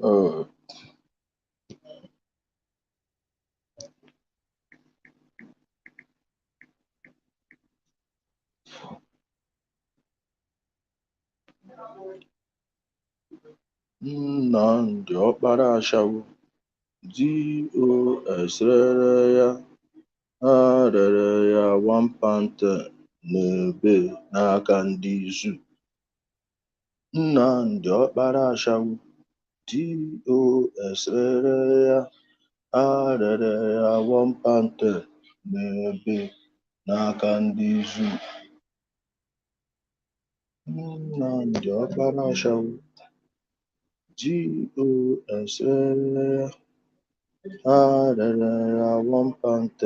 Oh, Nnamdi ọkpara ashawo DOS rere ya ha rere ya 1 pound n'ebe n'aka ndị izu. Nnamdi ọkpara ashawo DOS rere ya ha rere ya 1 pound n'ebe n'aka ndị izu. Nnamdi ọkpara ashawo DOS rere ya ha rere ya 1 pound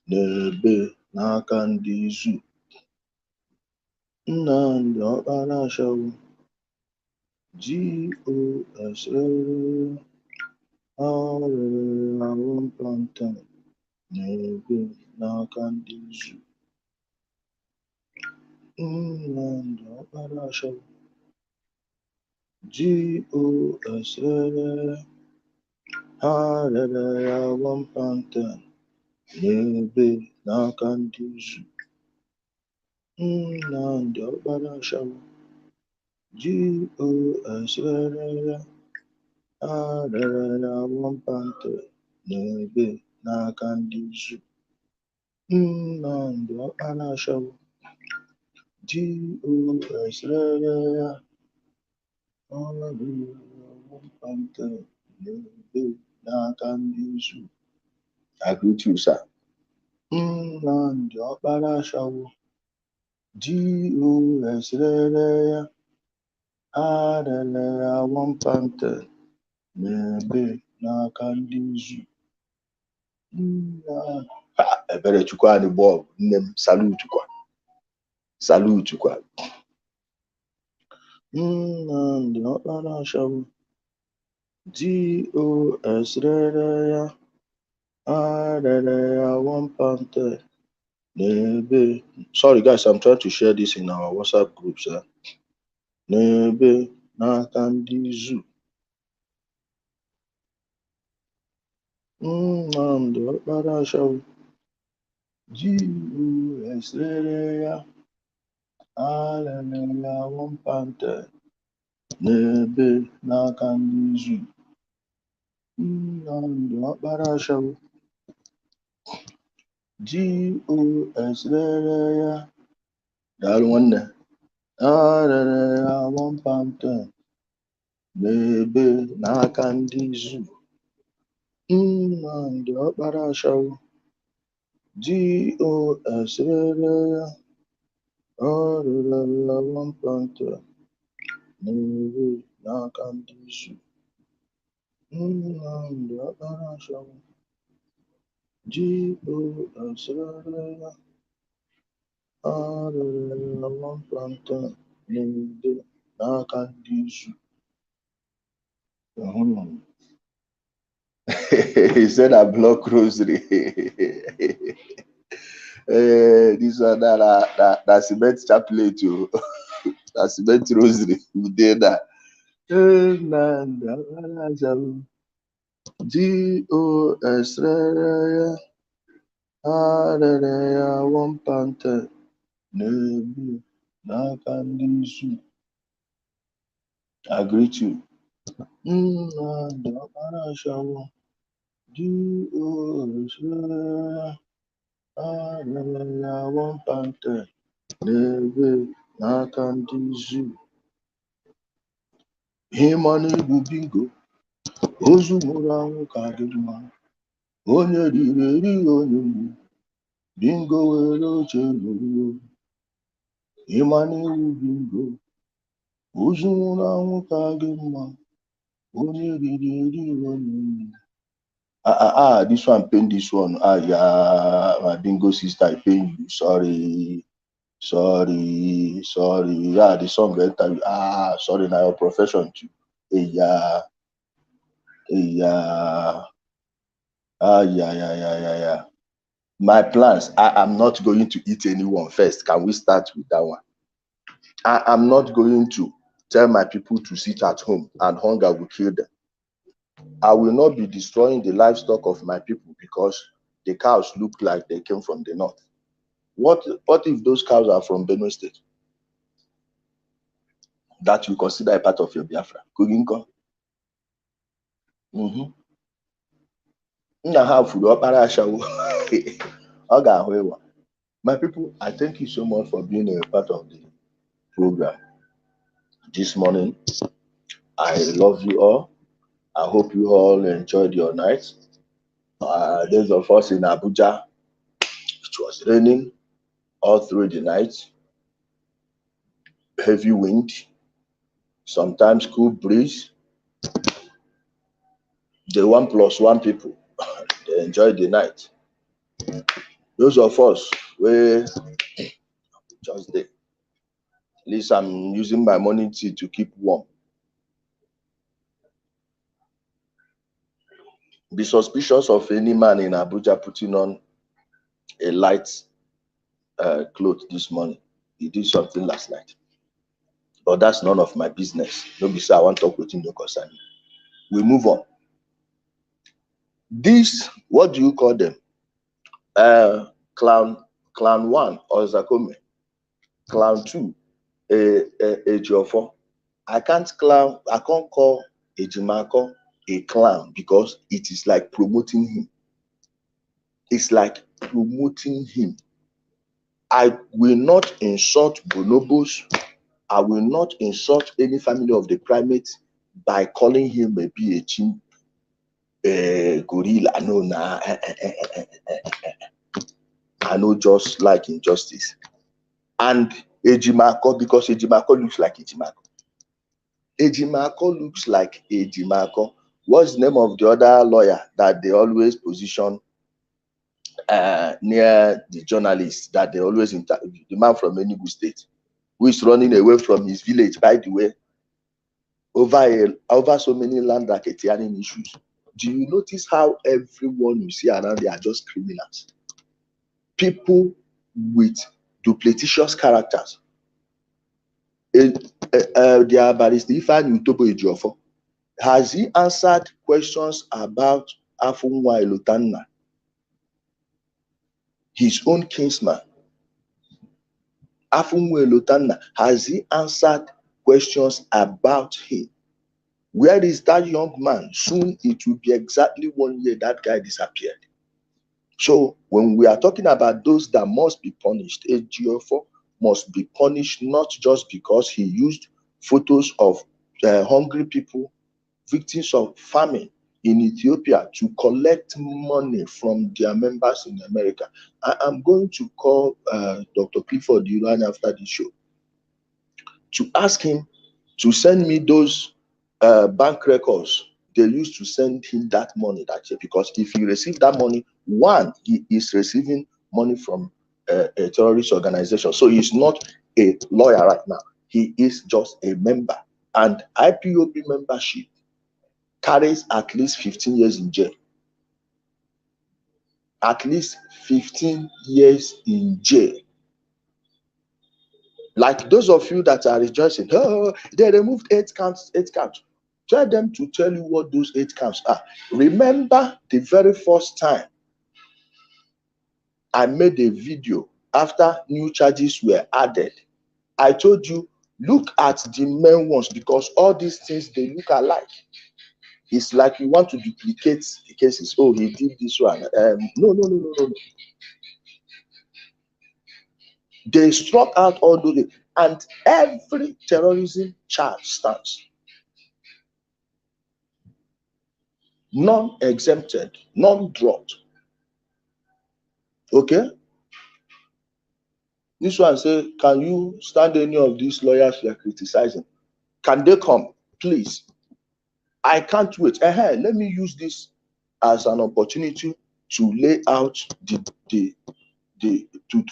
n'ebe n'aka ndị izu. Nnamdi ọkpara ashawo DOS rere ya ha rere ya 1 pound n'ebe n'aka ndị izu. Nnamdi ọkpara ashawo DOS rere ya ha rere ya 1 pound n'ebe n'aka ndị izu. Nnamdi ọkpara ashawo DOS rere ya ha rere ya 1 pound n'ebe n'aka ndị izu. Nnamdi ọkpara ashawo DOS rere ya ha rere ya 1 pound n'ebe n'aka ndị izu. I greet you, sir. Nnamdi ọkpara ashawo DOS rere ya ha rere ya 1 pound n'ebe n'aka ndị izu. Eberechukwu anyị bọọlụ nne m salutu kwa. Nnamdi ọkpara ashawo DOS rere ya ha rere ya 1 pound n'ebe. Sorry guys, I'm trying to share this in our WhatsApp group, sir. N'ebe n'aka ndị izu. Nnamdi ọkpara ashawo DOS rere ya ha rere ya 1 pound n'ebe n'aka ndị izu. Nnamdi ọkpara ashawo DOS rere ya daalụ nwanne ha rere ya 1 pound n'ebe n'aka ndị izu. Nnamdi ọkpara ashawo DOS rere ya ha rere ya 1 pound n'ebe n'aka ndị izu. Nnamdi ọkpara ashawo DOS rere ya ha rere ya 1 pound n'ebe n'aka ndị izu. He said I block rosary. This one that cement chaplet o. That cement rosary we dey that. Nnamdi ọkpara ashawo DOS rere ya ha rere ya 1 pound n'ebe n'aka ndị izu. I greet you. Nnamdi ọkpara ashawo DOS rere ya ha rere ya 1 pound n'ebe n'aka ndị izu. Ịma n'egwu bingo ozu nwụrụ anwụ ka dị mma onye riri erighị onye mgbu bingo were oche lụrụ. Ịma n'egwu bingo ozu nwụrụ anwụ ka dị mma onye riri erighị onye mgbu. This one pain this one. Yeah, my bingo sister, I pain you. Sorry. Yeah, the song enter you. Sorry, now your profession too. Yeah. Yeah. My plans. I am not going to eat anyone first. Can we start with that one? I am not going to tell my people to sit at home and hunger will kill them. I will not be destroying the livestock of my people because the cows look like they came from the north. What if those cows are from Benue State that you consider a part of your Biafra? Kuginko. My people, I thank you so much for being a part of the program this morning. I love you all. I hope you all enjoyed your night. Those of us in Abuja, it was raining all through the night. Heavy wind, sometimes cool breeze. The 1+1 people, they enjoyed the night. Those of us where just there, at least I'm using my morning tea to keep warm. Be suspicious of any man in Abuja putting on a light cloth this morning. He did something last night. But that's none of my business. Nobody say I want to talk with him, no concern. We move on. This, what do you call them? Clown 1 or Zakome. Clown 2, Ejiofor. I can't call Ejimako a clown because it is like promoting him. It's like promoting him. I will not insult bonobos. I will not insult any family of the primates by calling him a chimp, gorilla. No, nah. I know just like injustice. And Ejimako, because Ejimako looks like Ejimako. Ejimako looks like Ejimako. What's the name of the other lawyer that they always position near the journalists that they always interview? The man from Enugu State, who is running away from his village, by the way, over so many land racketeering issues. Do you notice how everyone you see around there are just criminals? People with duplicitous characters. Their barrister Ifeanyi Utobo Ejiofor, has he answered questions about Afunwa Elotanna, his own kinsman? Afunwa Elotanna, has he answered questions about him? Where is that young man? Soon it will be exactly 1 year that guy disappeared. So when we are talking about those that must be punished, Ejiofor must be punished not just because he used photos of hungry people, victims of famine in Ethiopia, to collect money from their members in America. I am going to call Dr. Clifford Duran after the show to ask him to send me those bank records they used to send him that money that year, because if he received that money, one, he is receiving money from a terrorist organization. So he's not a lawyer right now. He is just a member. And IPOB membership carries at least 15 years in jail. At least 15 years in jail. Like those of you that are rejoicing, oh, they removed 8 counts, 8 counts. Tell them to tell you what those 8 counts are. Remember the very first time I made a video after new charges were added. I told you, look at the main ones, because all these things, they look alike. It's like you want to duplicate the cases. Oh, he did this one. No. They struck out all those, and every terrorism charge stands. None exempted, none dropped. Okay? This one say, can you stand any of these lawyers you are criticizing? Can they come, please? I can't wait. Let me use this as an opportunity to lay out to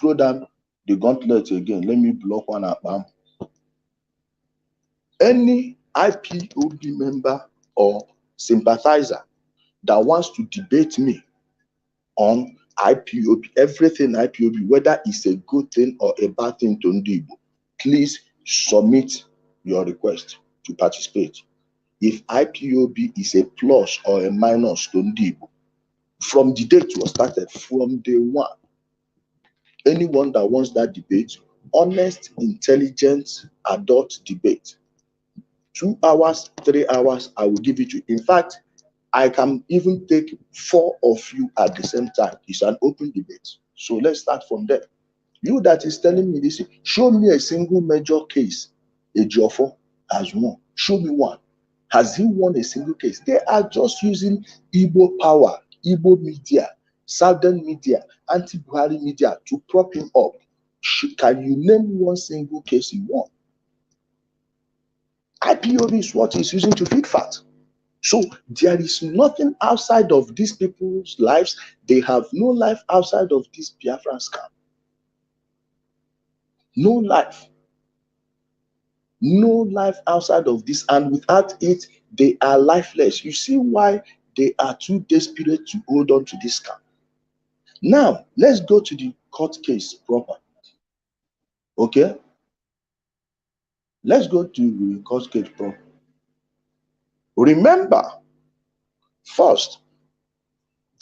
throw down the gauntlet again. Let me block one up. Any IPOB member or sympathizer that wants to debate me on IPOB, everything IPOB, whether it's a good thing or a bad thing to Ndibo, please submit your request to participate. if IPOB is a plus or a minus to Ndi Igbo. From the date it was started, from day one, anyone that wants that debate, honest, intelligent, adult debate, 2 hours, 3 hours, I will give it to you. In fact, I can even take 4 of you at the same time. It's an open debate. So let's start from there. You that is telling me this, show me a single major case Ejiofor has won. Show me one. Has he won a single case? They are just using Igbo power, Igbo media, Southern media, anti-Buhari media to prop him up. Can you name one single case he won? IPOB is what he's using to feed fat. So there is nothing outside of these people's lives. They have no life outside of this Biafran scam. No life. No life outside of this, and without it, they are lifeless. You see why they are too desperate to hold on to this scam. Now, let's go to the court case proper. Okay? Let's go to the court case proper. Remember, first,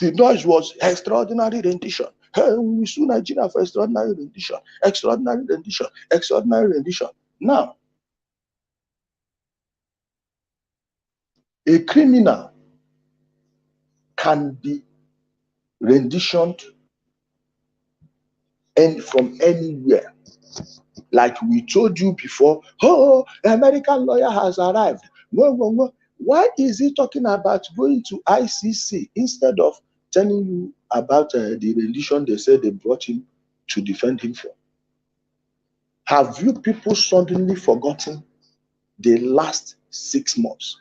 the noise was extraordinary rendition. Hey, we sue Nigeria for extraordinary rendition, extraordinary rendition, extraordinary rendition. Now, a criminal can be renditioned and from anywhere. Like we told you before, oh, the American lawyer has arrived. Why is he talking about going to ICC instead of telling you about the rendition they said they brought him to defend him for? Have you people suddenly forgotten the last 6 months,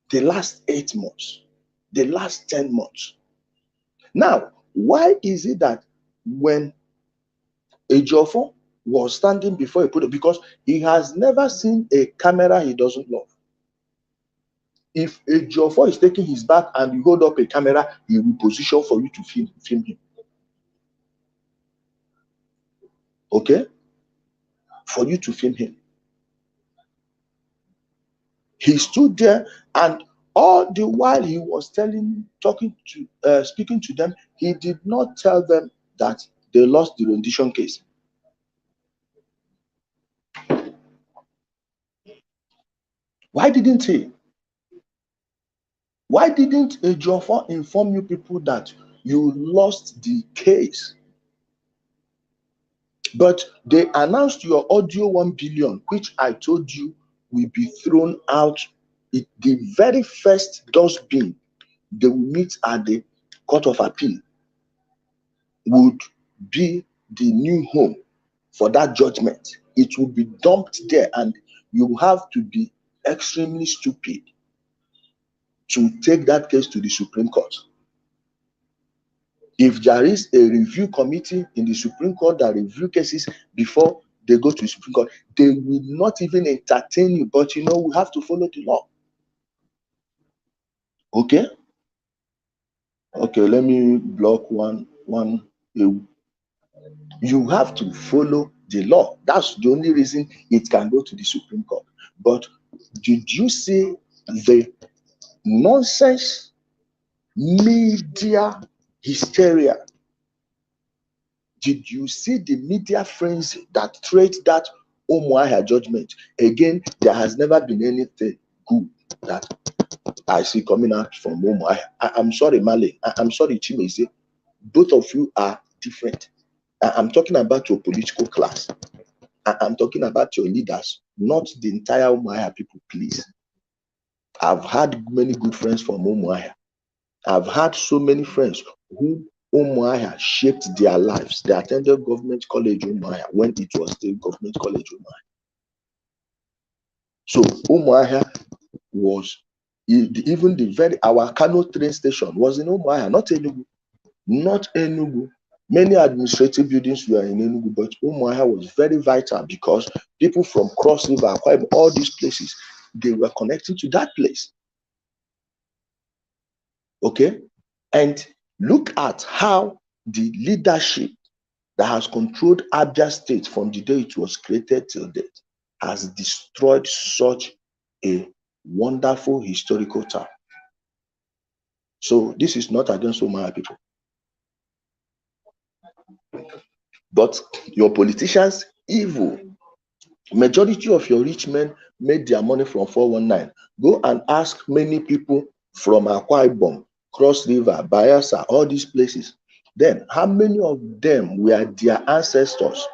the last 8 months, the last 10 months? Now, why is it that when Ejiofor was standing before a podium, because he has never seen a camera he doesn't love. If Ejiofor is taking his back and you hold up a camera, he will position for you to film him. Okay? For you to film him. He stood there, and all the while he was speaking to them, he did not tell them that they lost the rendition case. Why didn't he? Why didn't Ejiofor inform you people that you lost the case? But they announced your audio 1 billion, which I told you will be thrown out. The very first dustbin they will meet at the Court of Appeal would be the new home for that judgment. It will be dumped there, and you have to be extremely stupid to take that case to the Supreme Court. If there is a review committee in the Supreme Court that review cases before they go to the Supreme Court, they will not even entertain you. But you know, we have to follow the law. Okay? Okay, let me block one. You have to follow the law. That's the only reason it can go to the Supreme Court. But did you see the nonsense media hysteria? Did you see the media frenzy that trade that Umuahia judgment? Again, there has never been anything good that I see coming out from Umuahia. I'm sorry, Male. I'm sorry, Chimeze. Both of you are different. I'm talking about your political class. I'm talking about your leaders, not the entire Umuahia people, please. I've had many good friends from Umuahia. I've had so many friends who Umuahia shaped their lives. They attended government college Umuahia when it was still government college Umuahia. So Umuahia was even our Kano train station was in Umuahia, not Enugu. Not Enugu. Many administrative buildings were in Enugu, but Umuahia was very vital because people from Cross River, Akwa Ibom, all these places, they were connected to that place. Okay? And look at how the leadership that has controlled Abia State from the day it was created till date has destroyed such a wonderful historical town. So this is not against Umuahia people. But your politicians, evil. Majority of your rich men made their money from 419. Go and ask many people from Akwa Ibom, Cross River, Bayelsa, all these places. Then, how many of them were their ancestors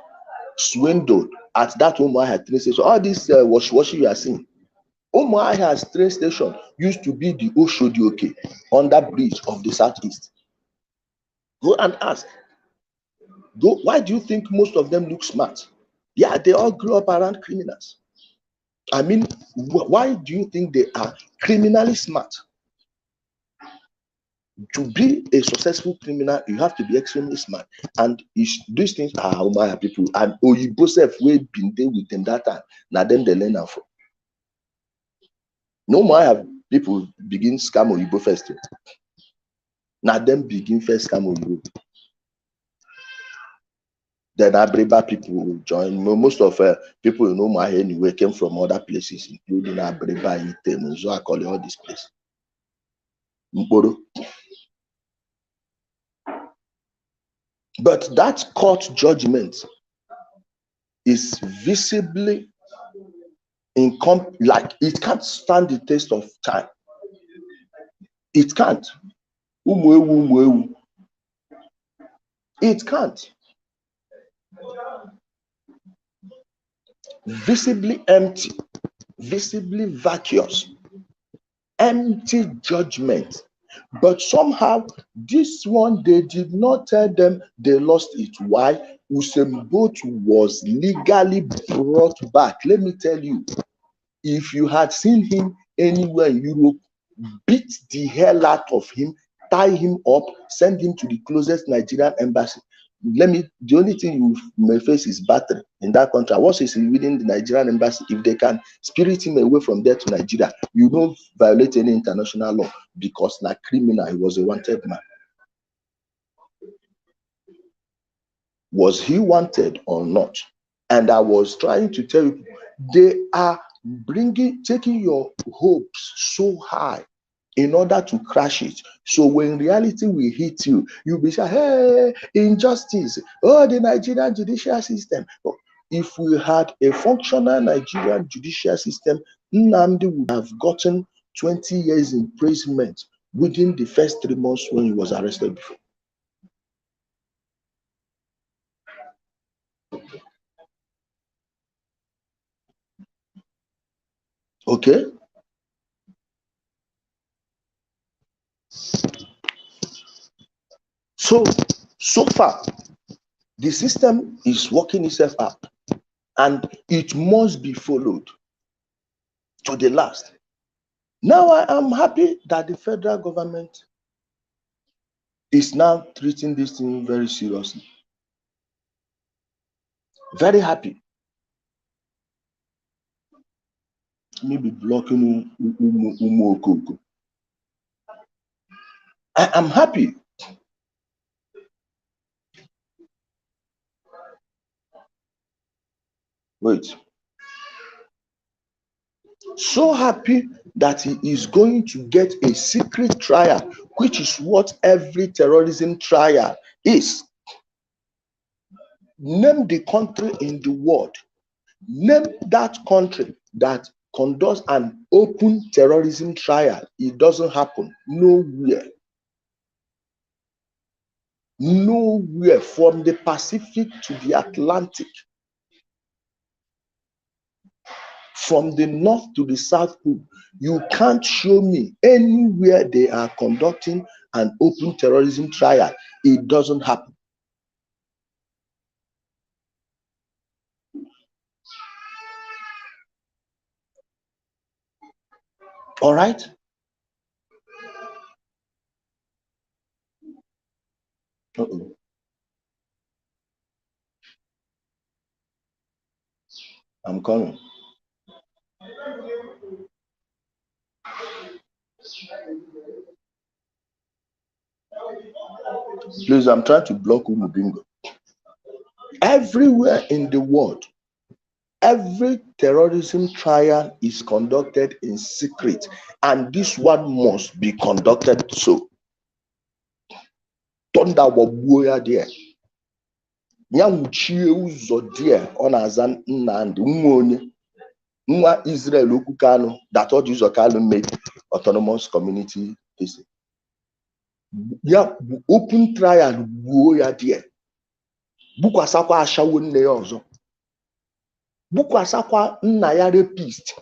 swindled at that Umuahia train station? All this wash you are seeing. Umuahia's train station used to be the Oshodi under bridge of the southeast. Go and ask. Go. Why do you think most of them look smart? Yeah, they all grew up around criminals. I mean, why do you think they are criminally smart? To be a successful criminal, you have to be extremely smart. And these things are Umuahia people. And Oyibo self wey been there with them that time. Now them they learn am from. No Umuahia people begin scam Oyibo first. Now them begin first scam Oyibo. Then Abreba people will join. Most of people in Umuahia anyway came from other places, including Abreba, Ite, Muzoakoli, all these places. Mporo. But that court judgment is visibly like it can't stand the test of time. It can't. It can't. Visibly empty, visibly vacuous, empty judgment. But somehow, this one, they did not tell them they lost it. Why? Usain Bolt was legally brought back. Let me tell you, if you had seen him anywhere in Europe, beat the hell out of him, tie him up, send him to the closest Nigerian embassy. The only thing you may face is battery in that country. Once he's within the Nigerian embassy, if they can spirit him away from there to Nigeria, you don't violate any international law because like criminal, he was a wanted man. Was he wanted or not? And I was trying to tell you, they are taking your hopes so high in order to crash it. So when reality will hit you, you'll be saying, hey, injustice, oh, the Nigerian judicial system. If we had a functional Nigerian judicial system, Nnamdi would have gotten 20 years imprisonment within the first 3 months when he was arrested before. Okay? So far, the system is working itself out and it must be followed to the last. Now I am happy that the federal government is now treating this thing very seriously. Very happy. Maybe blocking Umuokoko. I am happy. Wait. So happy that he is going to get a secret trial, which is what every terrorism trial is. Name the country in the world. Name that country that conducts an open terrorism trial. It doesn't happen nowhere. Nowhere from the Pacific to the Atlantic. From the north to the south pole, you can't show me anywhere they are conducting an open terrorism trial. It doesn't happen. All right? Uh-oh. I'm coming. Please, I'm trying to block Umubingo. Everywhere in the world, Every terrorism trial is conducted in secret, and this one must be conducted so. Thunder wagbuo ya there. Ya wuchie ụzọ there ọ na-aza Nnamdi nwa onye nwa Israel okwu Kanu that all Ụzọ Kanu made autonomous community is. Ya open trial gbuo ya there. Bukwasakwa ashawo nne ya ọzọ. Bukwasakwa nna ya rapist.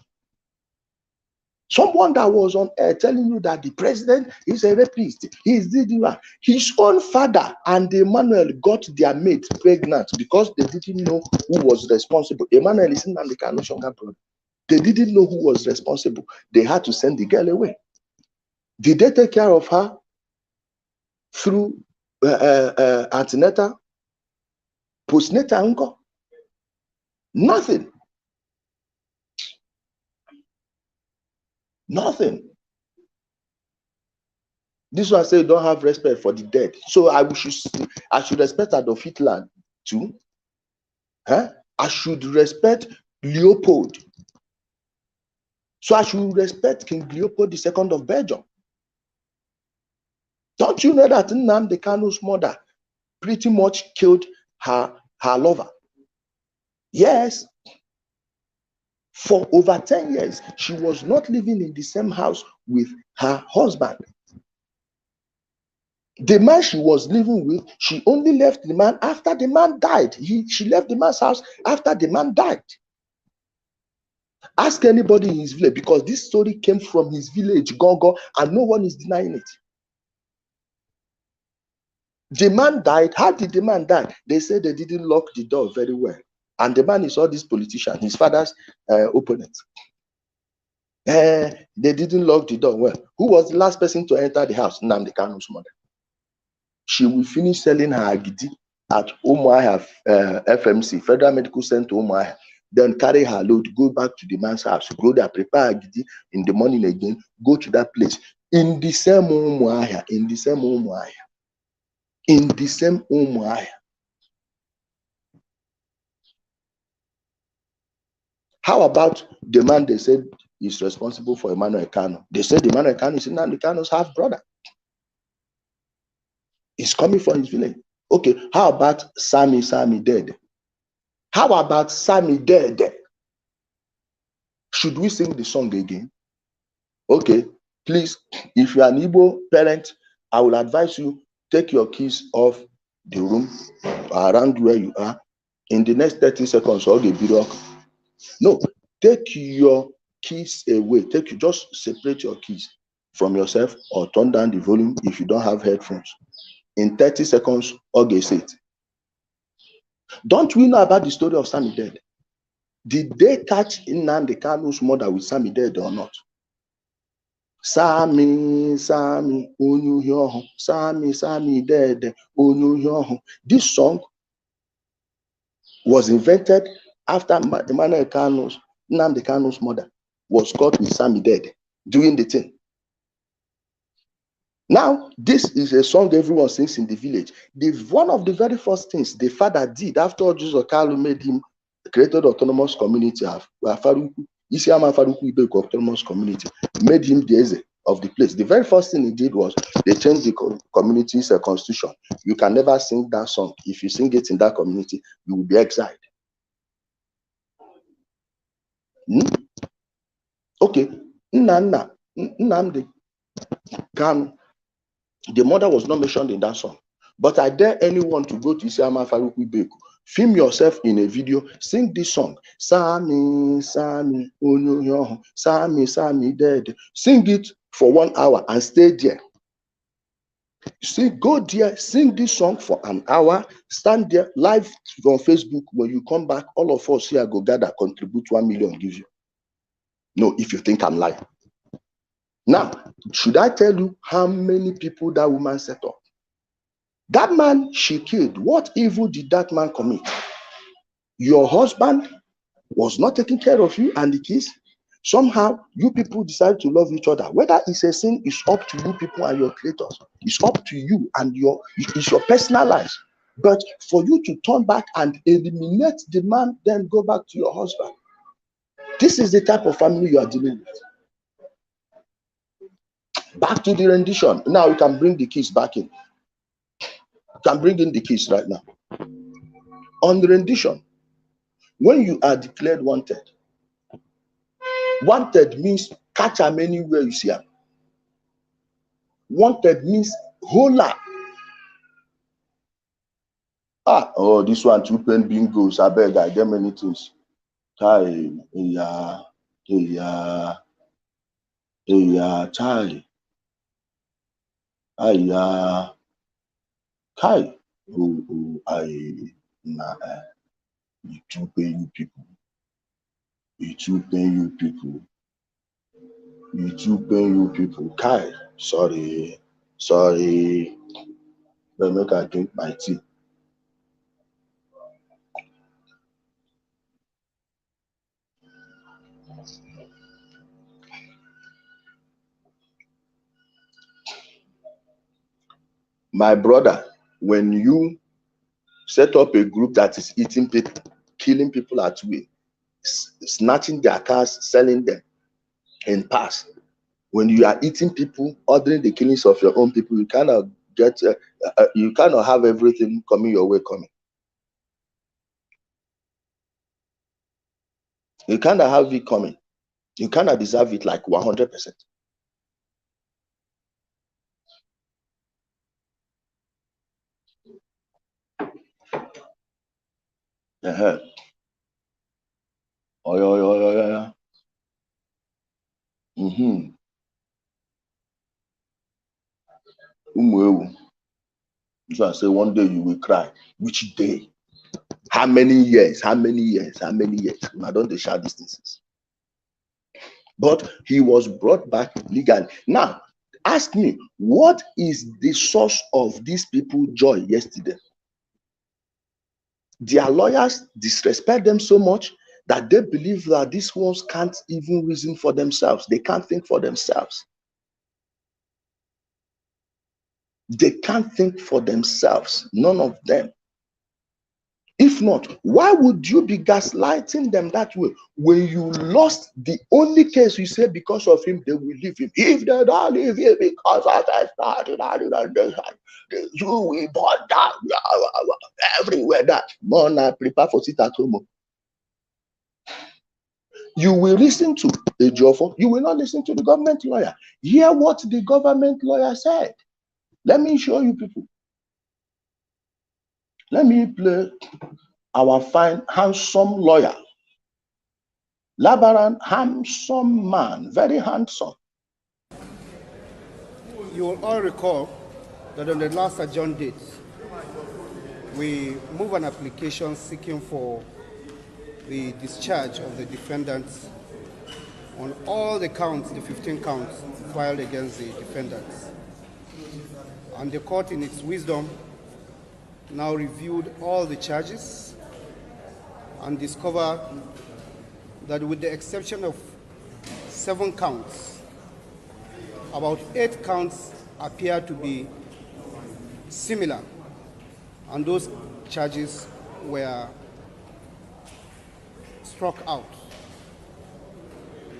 Someone that was on air telling you that the president is a rapist. He is the his own father and Emmanuel got their mate pregnant because they didn't know who was responsible. Emmanuel is Nnamdi Kanu's younger brother. They didn't know who was responsible. They had to send the girl away. Did they take care of her through antenatal, postnatal uncle? Nothing. Nothing. This one say don't have respect for the dead. So I should respect Adolf Hitler too. Huh? I should respect Leopold. So I should respect King Leopold II of Belgium. Don't you know that Nnamdi Kanu's mother pretty much killed her lover? Yes. For over 10 years, she was not living in the same house with her husband. The man she was living with, she only left the man after the man died. She left the man's house after the man died. Ask anybody in his village, because this story came from his village, Gongo, and no one is denying it. The man died. How did the man die? They said they didn't lock the door very well. And the man is all this politician, his father's opponent. They didn't lock the door well. Who was the last person to enter the house? Nnamdi Kanu's mother. She will finish selling her agidi at Umuahia FMC, Federal Medical Center Umuahia, then carry her load, go back to the man's house, go there, prepare agidi in the morning again, go to that place. In the same Umuahia, in the same Umuahia, in the same Umuahia. How about the man they said is responsible for Emmanuel Kanu? They said Emmanuel Kanu is Nnamdi Kanu's half brother. He's coming from his village. Okay, how about Sammy dead? How about Sammy dead? Should we sing the song again? Okay, please, if you are an Igbo parent, I will advise you, take your keys off the room around where you are. In the next 30 seconds, no, take your keys away. Just separate your keys from yourself or turn down the volume if you don't have headphones. In 30 seconds, say it. Don't we know about the story of Sammy dead? Did they catch Nnamdi Kanu's mother with Sammy dead or not? Sammy, Onyuhyoho, Sammy dead, Onyuhyoho. This song was invented after Nnamdi Kanu's mother was caught with Sammy dead doing the thing. Now, this is a song everyone sings in the village. One of the very first things the father did after Ụzọ Kanu made him created autonomous community, Isiama Faruku Ibeku autonomous community, made him the Eze of the place. The very first thing he did was they changed the community's constitution. You can never sing that song. If you sing it in that community, you will be exiled. Okay, Nnamdi Kanu, the mother was not mentioned in that song. But I dare anyone to go to Isiama Faruku Ibeku, film yourself in a video, sing this song. Sammy, Onyuhyoho, Sammy dead. Sing it for 1 hour and stay there. See, go there, sing this song for an hour, stand there live on Facebook. When you come back, all of us here go gather, contribute 1 million, give you. No, if you think I'm lying. Now, should I tell you how many people that woman set up? That man she killed, what evil did that man commit? Your husband was not taking care of you and the kids. Somehow, you people decide to love each other. Whether it's a sin, it's up to you people and your creators. It's up to you and it's your personal lives. But for you to turn back and eliminate the man, then go back to your husband. This is the type of family you are dealing with. Back to the rendition. Now we can bring the keys back in. You can bring in the keys right now. On the rendition, when you are declared wanted, wanted means catch am anywhere you see am. Wanted means hola. Oh, this one too pen bingos. I beg, I get many things. Chai, yeah, chai, kai. It too pain you people. It too pain you people. It too pain you people. Kai, sorry. Let me make I drink my tea. My brother, when you set up a group that is eating people, killing people at will, snatching their cars, selling them in past, when you are eating people, ordering the killings of your own people, you cannot get, you cannot have everything coming your way coming. You cannot have it coming. You cannot deserve it like 100%. Yeah. Oh, yeah. So I say one day you will cry. Which day? How many years? I don't dey share distances. But he was brought back legally. Now, ask me, what is the source of these people's joy yesterday? Their lawyers disrespect them so much that they believe that these ones can't even reason for themselves. They can't think for themselves. They can't think for themselves. None of them. If not, why would you be gaslighting them that way? When you lost the only case, you say because of him, they will leave him. If they don't leave him because of that, you will burn down everywhere. That man, prepare for sit at home. You will listen to a Joffo. You will not listen to the government lawyer. Hear what the government lawyer said. Let me show you people. Let me play our fine, handsome lawyer. Labaran, handsome man, very handsome. You will all recall that on the last adjourned date, we moved an application seeking for the discharge of the defendants on all the counts, the 15 counts filed against the defendants. And the court, in its wisdom, now reviewed all the charges and discovered that with the exception of 7 counts, about 8 counts appear to be similar, and those charges were struck out.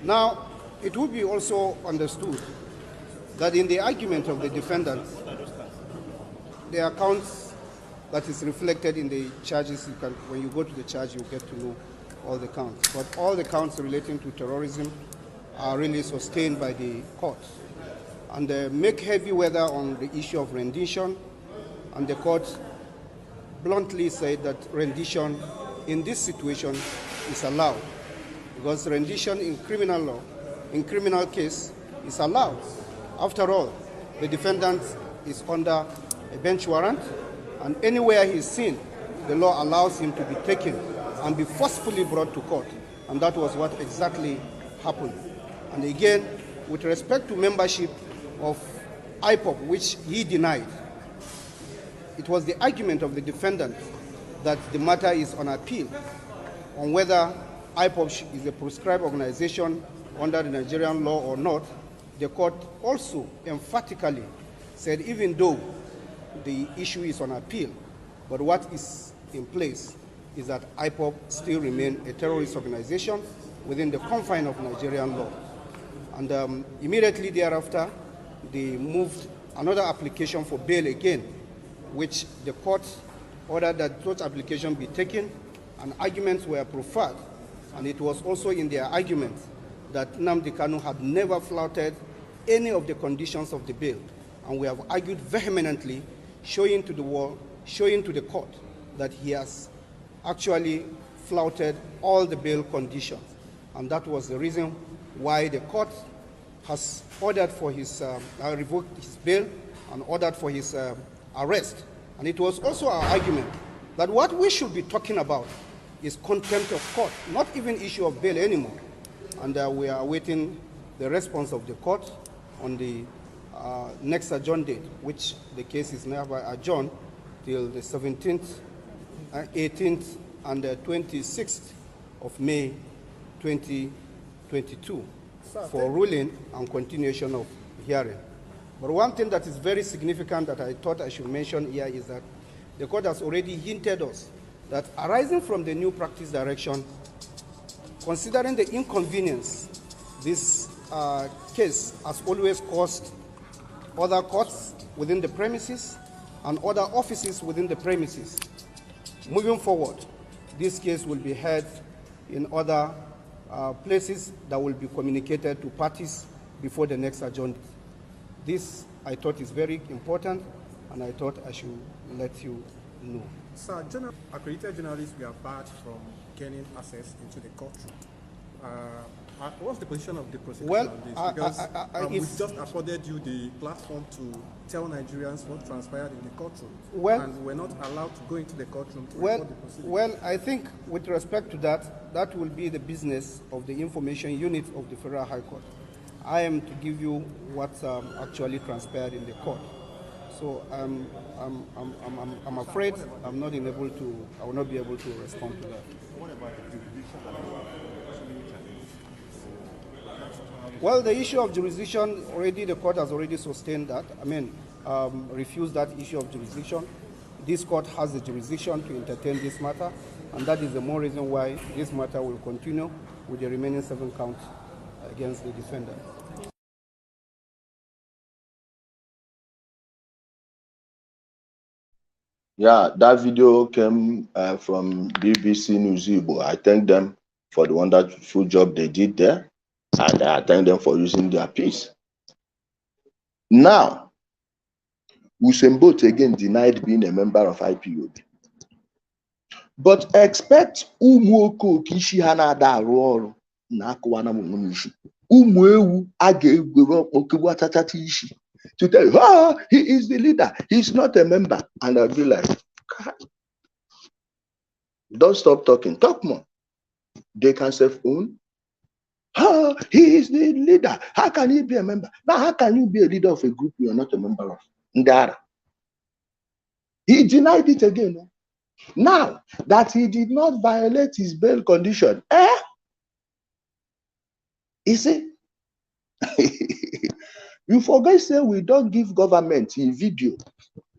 Now, it would be also understood that in the argument of the defendants, the accounts that is reflected in the charges, when you go to the charge, you get to know all the counts. But all the counts relating to terrorism are really sustained by the court. And they make heavy weather on the issue of rendition, and the court bluntly said that rendition in this situation is allowed, because rendition in criminal law, in criminal case, is allowed. After all, the defendant is under a bench warrant, and anywhere he is seen, the law allows him to be taken and be forcefully brought to court. And that was what exactly happened. And again, with respect to membership of IPOB, which he denied, it was the argument of the defendant that the matter is on appeal on whether IPOB is a proscribed organization under the Nigerian law or not. The court also emphatically said even though the issue is on appeal, But what is in place is that IPOB still remain a terrorist organization within the confine of Nigerian law. And immediately thereafter, they moved another application for bail again, which the court ordered that such application be taken, and arguments were proffered. And it was also in their argument that Nnamdi Kanu had never flouted any of the conditions of the bail. And we have argued vehemently, showing to the court that he has actually flouted all the bail conditions. And that was the reason why the court has ordered for his, revoked his bail and ordered for his arrest. And it was also our argument that what we should be talking about is contempt of court, not even issue of bail anymore. And we are awaiting the response of the court on the next adjourned date, which the case is now adjourned till the 17th, 18th, and 26th of May 2022 for ruling and continuation of hearing. But one thing that is very significant that I thought I should mention here is that the court has already hinted us that arising from the new practice direction, considering the inconvenience this case has always caused other courts within the premises and other offices within the premises, moving forward, this case will be heard in other places that will be communicated to parties before the next adjourned. This, I thought, is very important, and I thought I should let you know. Sir, accredited journalists were barred from gaining access into the courtroom. What's the position of the prosecution on this? Because we've just afforded you the platform to tell Nigerians what transpired in the courtroom, and we're not allowed to go into the courtroom to record the proceedings. Well, I think with respect to that, that will be the business of the information unit of the Federal High Court. I am to give you what actually transpired in the court. So I'm afraid I will not be able to respond to that. What about the jurisdiction? Well, the issue of jurisdiction, already the court has already sustained that. Refused that issue of jurisdiction. This court has the jurisdiction to entertain this matter, and that is the more reason why this matter will continue with the remaining 7 counts against the defendant. Yeah, that video came from BBC News Igbo. I thank them for the wonderful job they did there, and I thank them for using their piece. Now, Usain Bolt again denied being a member of IPOB. But expect Umuoko Kishihanada Roro Nakwana Munishi. Umwewu Age Okiwatatishi. To tell you, he is the leader, he's not a member. And I'll be like, God, don't stop talking, talk more. They can self-own. He is the leader. How can he be a member? Now, how can you be a leader of a group you are not a member of? Ndara. He denied it again. Now, that he did not violate his bail condition, you see, you forget say we don't give government a video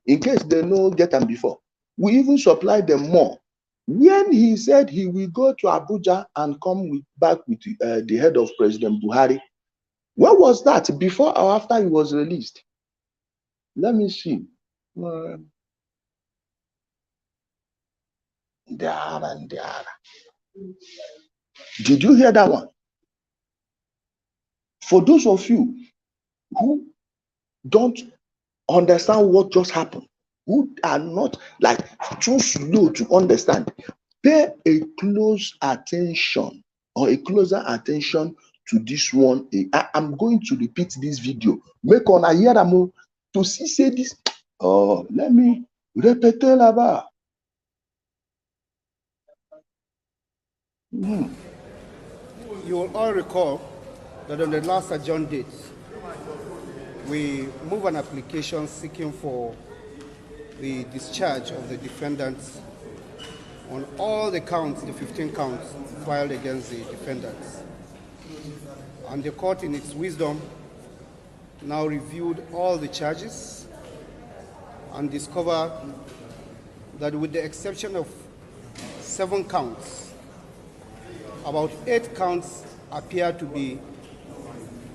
in case they know get them before. We even supply them more. When he said he will go to Abuja and come back with the head of President Buhari, when was that? Before or after he was released? Let me see. Did you hear that one? For those of you who don't understand what just happened, who are not like too slow to understand, pay a close attention or a closer attention to this one. I'm going to repeat this video. Make on a hear to see say this. Oh, let me repeat là-bas. You will all recall that on the last adjourned date, we moved an application seeking for the discharge of the defendants on all the counts, the 15 counts filed against the defendants. And the court, in its wisdom, now reviewed all the charges and discovered that with the exception of 7 counts, about 8 counts appear to be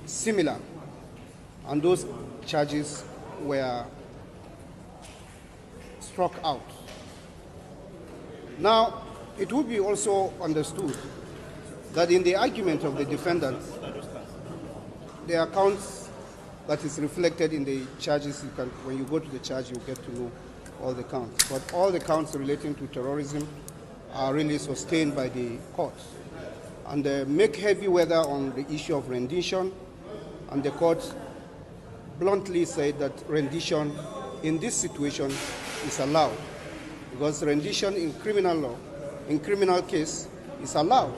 similar, and those charges were struck out. Now, it would be also understood that in the argument of the defendant, the accounts that is reflected in the charges, when you go to the charge, you get to know all the counts. But all the counts relating to terrorism are really sustained by the court. And they make heavy weather on the issue of rendition, and the court bluntly said that rendition in this situation is allowed, because rendition in criminal law, in criminal case, is allowed.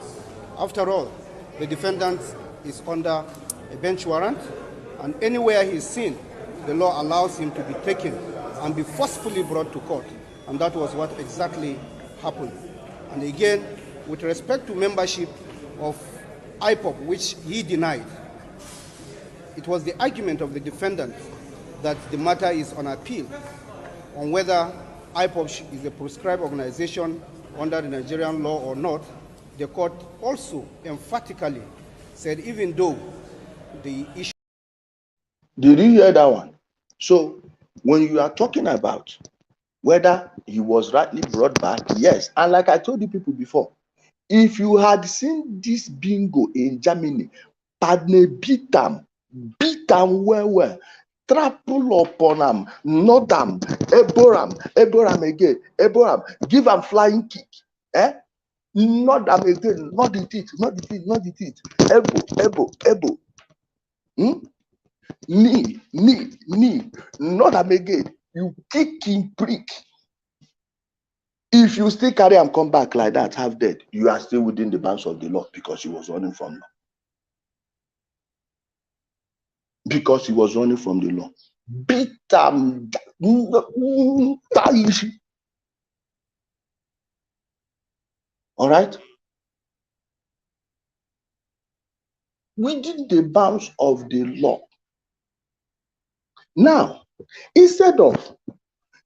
After all, the defendant is under a bench warrant, and anywhere he's seen, the law allows him to be taken and be forcefully brought to court. And that was what exactly happened. And again, with respect to membership of IPOB, which he denied, it was the argument of the defendant that the matter is on appeal on whether IPOB is a proscribed organization under the Nigerian law or not. The court also emphatically said, even though the issue... Did you hear that one? So when you are talking about whether he was rightly brought back, yes. And like I told you people before, if you had seen this bingo in Germany, Padne beat them well, trample upon them, not them, Eboram again, Eboram, give them flying kick, not them again, not the teeth, Ebo, knee, not them again, you kick him prick. If you still carry him come back like that, half dead, you are still within the bounds of the law, because he was running from law. Because he was running from the law. Beat him. All right? Within the bounds of the law. Now, instead of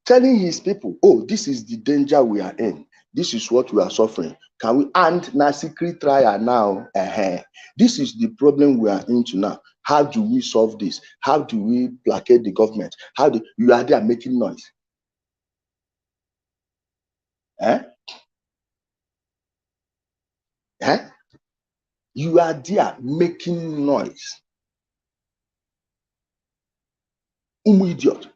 telling his people, oh, this is the danger we are in, this is what we are suffering, can we, and na secret trial now, this is the problem we are into now. How do we solve this? How do we placate the government? How do you are there making noise? You are there making noise. Idiot.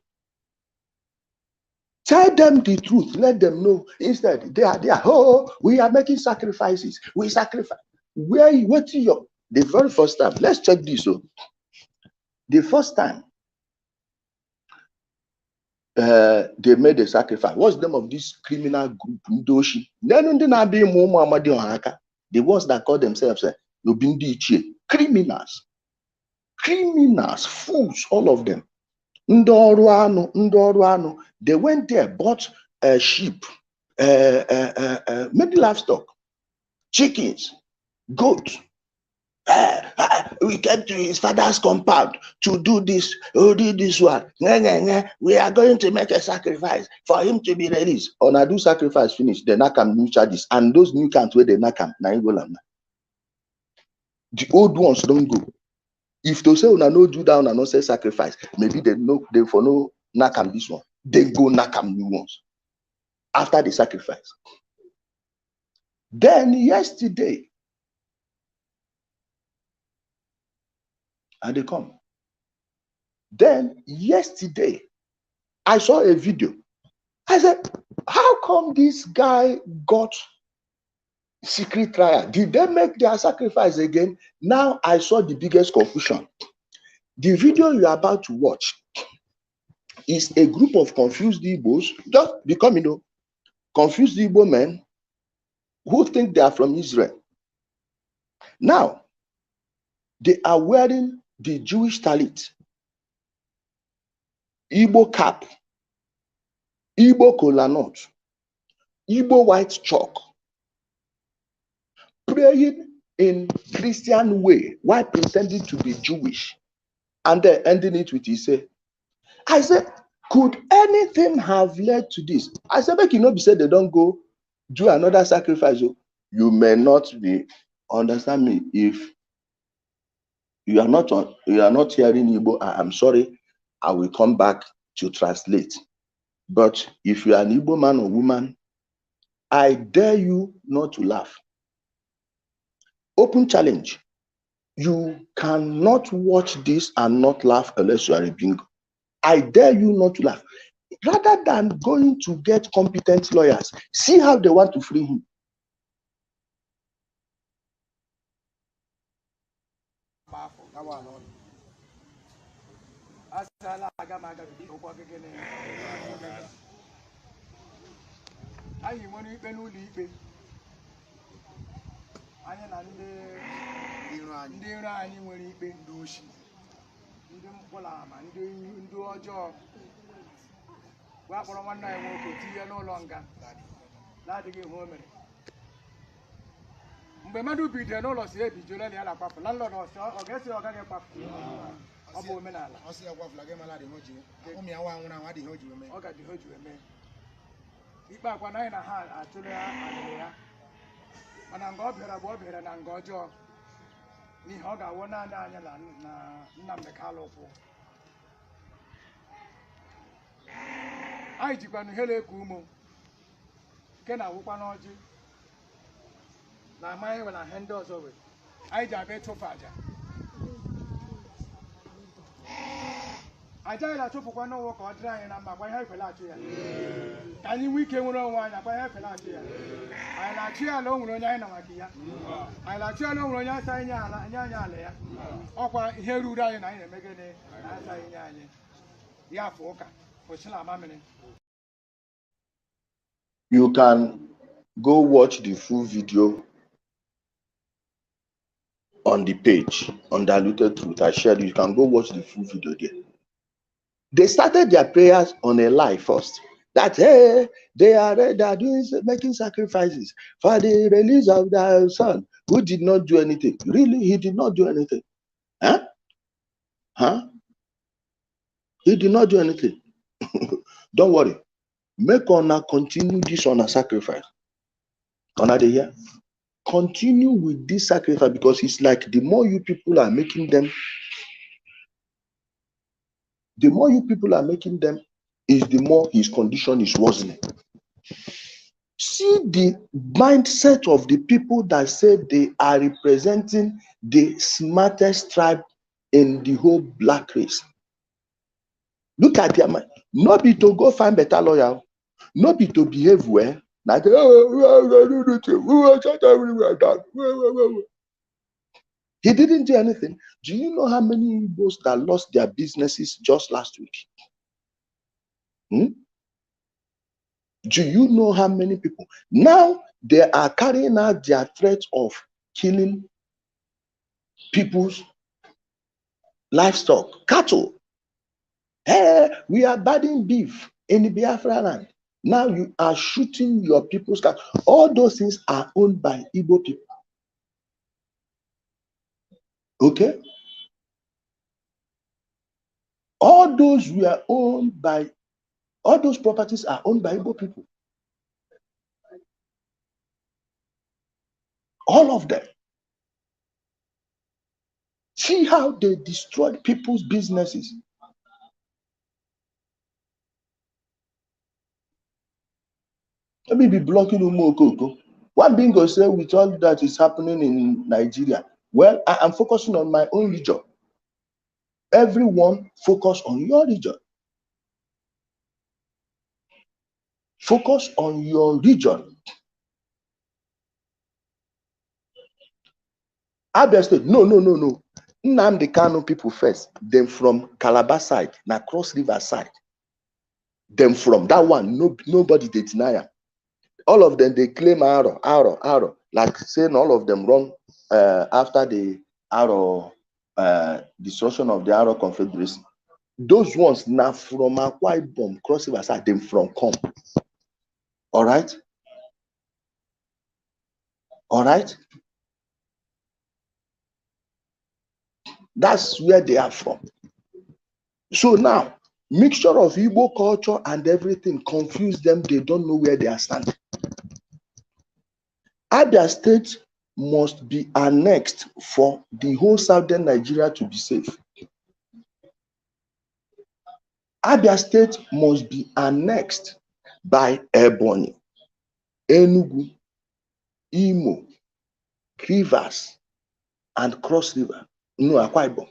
Tell them the truth. Let them know. Instead, they are there. Oh, we are making sacrifices. We sacrifice. Where you went to your the very first time? Let's check this. So, the first time they made a sacrifice. What's the name of this criminal group? Ndoshi. The ones that call themselves criminals, fools, all of them. They went there, bought sheep, made livestock, chickens, goats. We came to his father's compound to do this. Oh, do this one. We are going to make a sacrifice for him to be released. On I do sacrifice finish, then I can new charges, and those new counts where they nakam na. The old ones don't go. If to say una no do down and not say sacrifice, maybe they for no nakam this one. They go nakam new ones after the sacrifice. Then yesterday, and they come. Then yesterday, I saw a video. I said, how come this guy got secret trial? Did they make their sacrifice again? Now I saw the biggest confusion. The video you are about to watch is a group of confused Igbos, just becoming confused Igbo men who think they are from Israel. Now, they are wearing the Jewish talit, Igbo cap, Igbo kola nut, Igbo white chalk, praying in Christian way while pretending to be Jewish, and then ending it with he say, I said, Could anything have led to this? I said, make you not be said they don't go do another sacrifice. You may not be, understand me, if you are not hearing Igbo, I'm sorry, I will come back to translate. But if you are an Igbo man or woman, I dare you not to laugh. Open challenge. You cannot watch this and not laugh unless you are a bingo. I dare you not to laugh. Rather than going to get competent lawyers, see how they want to free him. ndị iro anyị nwere ikpe ndị oshi ndị mkpụlama ndị ọjọọ gwa kpọrọ nwanne anyị nwoke tinye n'ụlọ nga na-adịghị ihe o mere mgbe mmadụ bidoro n'ụlọ si ebijole na ya na-akwafu landlord ọsọ ọ ga-esi ọ gaghị akwafu ọ bụ omenala ọ ga-adịghị o ji eme ikpe akwa na anyị na ha achụrụ ya alịrị ya mana nga ọ bịara bụ ọ bịara na nga ọjọọ n'ihe ọ ga-awụ naanị anya na Nnamdi Kanu kwụ anyị jikwa ihe na-eku umo nke na-awụkwa n'ọjị na amaghị nwere ihe ndị ọzọ wee anyị ji abịa ịchụpụ aja aja anyị na-achụpụkwa n'ụwa ka ọ dịrị anyị na mma kwa ihe efere achụ ya ka anyị nwee ike nwere onwe anyị akwa ihe efere achụ ya anyị na-achụ ya ala o nwere onye anyị na maka ya anyị na-achụ ya ala o nwere onye asa nye anyị ala ya ọkwa ihe ruru anyị na anyị na-eme gịnị asaghị nye anyị ya afọ ụka kwụsịla amamịrị. You can go watch the full video on the page, Undiluted Truth. I shared it. You can go watch the full video there. They started their prayers on a lie first. That, hey, they are doing, making sacrifices for the release of their son, who did not do anything. Really, he did not do anything. Huh? He did not do anything. Don't worry. Make Ona continue this on a sacrifice. Ona they here. Continue with this sacrifice because it's like the more you people are making them, is the more his condition is worsening. See the mindset of the people that say they are representing the smartest tribe in the whole black race. Look at their mind. Not be to go find better lawyer, not be to behave well. Not, he didn't do anything. Do you know how many Igbos that lost their businesses just last week? Do you know how many people? Now they are carrying out their threat of killing people's livestock, cattle. Hey, we are bathing beef in the Biafra land. Now you are shooting your people's cattle. All those things are owned by Igbo people. Okay? All those properties are owned by Igbo people. All of them. See how they destroyed people's businesses. Let me be blocking Umokoko. One bingo say with all that is happening in Nigeria, well, I am focusing on my own region. Everyone focus on your region. Focus on your region. Abia State, no. Nnamdi Kanu people first. Then from Calabar side, na Cross River side. Then from that one, nobody they deny them. All of them, they claim arrow. Like saying all of them run after the arrow destruction of the Arrow Confederacy. Those ones now from Akwa Ibom, Cross River side, them from come. All right? That's where they are from. So now, Mixture of Igbo culture and everything confuse them. They don't know where they are standing. Abia State must be annexed for the whole southern Nigeria to be safe. Abia State must be annexed by Ebonyi, Enugu, Imo, Rivers, and Cross River. No, Akwa Ibom.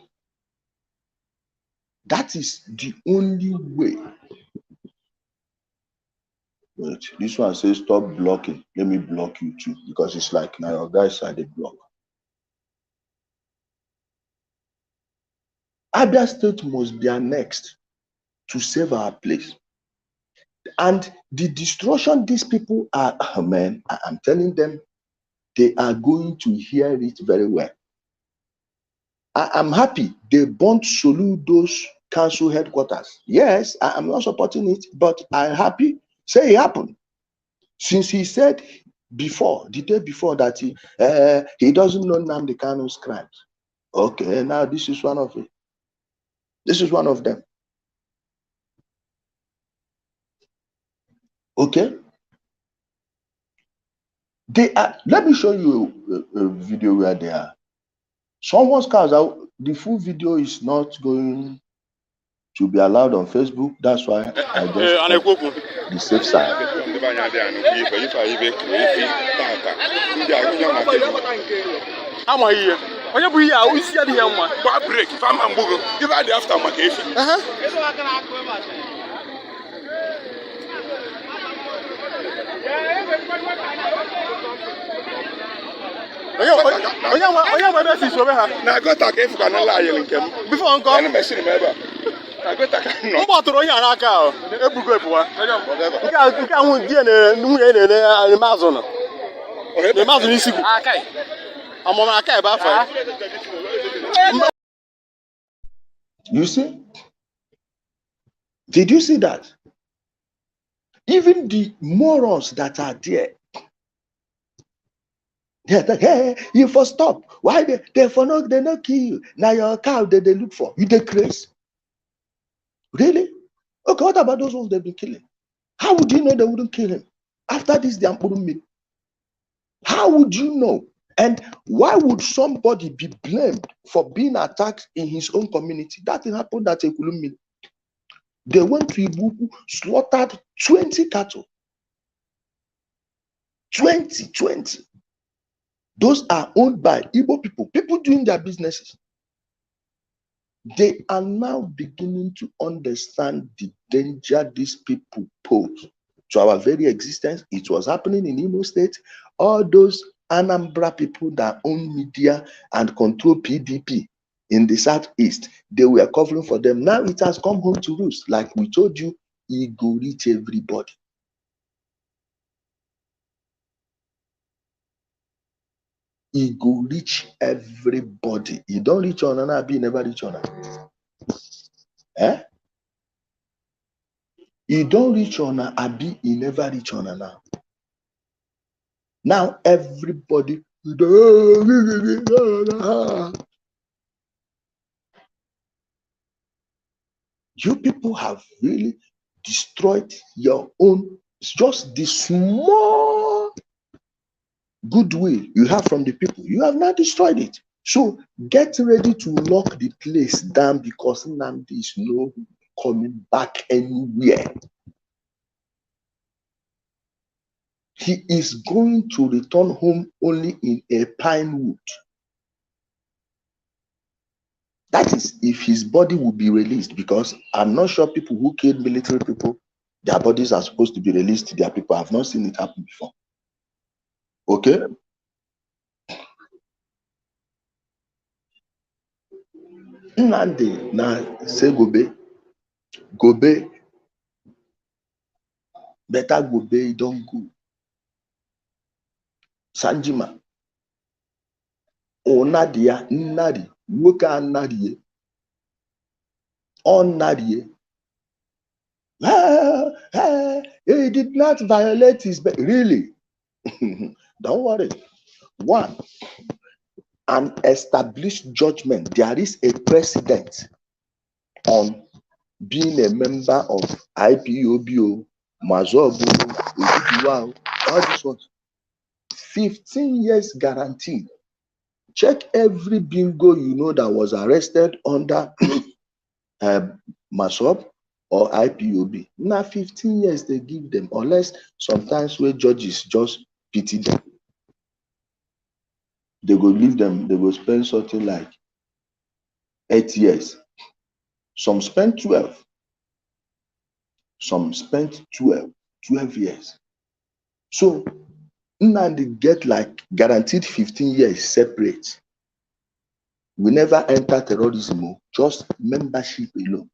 That is the only way. Wait, this one says stop blocking. Let me block you too, because it's like now your guys are the block. Abia State must be annexed to save our place. And the destruction these people are, oh man, I'm telling them, they are going to hear it very well. I'm happy they burnt Soludo's council headquarters. Yes, I'm not supporting it, but I'm happy. Say it happened. Since he said before, the day before, that he doesn't know Nnamdi Kanu's crimes. Okay, now this is one of it. This is one of them. Okay. They are. Let me show you a video where they are. Someone's cars out. The full video is not going to be allowed on Facebook. That's why I just the safe side. You see? Did you see that? Even the morons that are there, they're like, hey, you for stop. Why they for not kill you? Now your cow they look for you. They crazy. Really? Okay, what about those ones they've been killing? How would you know they wouldn't kill him? After this, they are putting me. How would you know? And why would somebody be blamed for being attacked in his own community? That happened at Ekulumi. They went to Ibuku, slaughtered 20 cattle. 20. Those are owned by Igbo people doing their businesses. They are now beginning to understand the danger these people pose to our very existence. It was happening in Imo State. All those Anambra people that own media and control PDP in the Southeast, they were covering for them. Now it has come home to roost. Like we told you, it go reach everybody. It go reach everybody. You don't reach on an Abi, never reach on an. Eh? You don't reach on an Abi, you never reach on an. Now everybody. You people have really destroyed your own, just the small goodwill you have from the people. You have not destroyed it. So get ready to lock the place down, because Nnamdi is no coming back anywhere. He is going to return home only in a pine wood. That is if his body will be released, because I'm not sure people who killed military people, their bodies are supposed to be released to their people. I've not seen it happen before. Okay? Nnamdi na say Gobe, better Gobe, don't go. Sanjima, Onadia, Nnadi, Woka Nnadi, Onnadi. He did not violate his really. Don't worry. One, an established judgment. There is a precedent on being a member of IPOB, Mazobu, all this ones. 15 years guaranteed. Check every bingo you know that was arrested under Masob or IPOB. Now 15 years they give them, unless sometimes where judges just pity them. They go leave them, they go spend something like 8 years. Some spent 12. Some spent 12 years. So Nnamdi get like guaranteed 15 years separate. We never enter terrorism, just membership alone.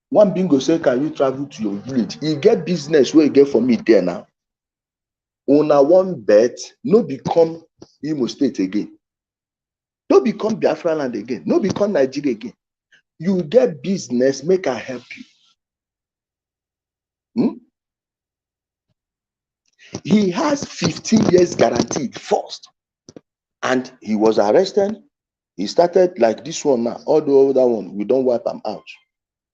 One bingo say, can you travel to your village? You get business where you get for me there now. Una one bet, no become Imo State again. No become Biafra land again. No become Nigeria again. You get business, make I help you. He has 15 years guaranteed first. And he was arrested. He started like this one now. All the other one, we don't wipe him out.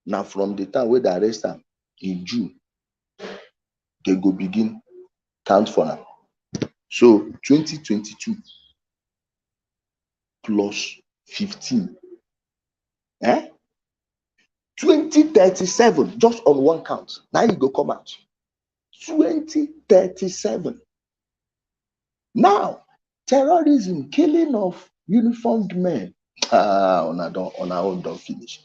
Now from the time where they arrest him in June, they go begin count for him. So 2022 plus 15. 2037, just on one count. Now you go come out. 2037. Now, terrorism, killing of uniformed men. On our own don't finish.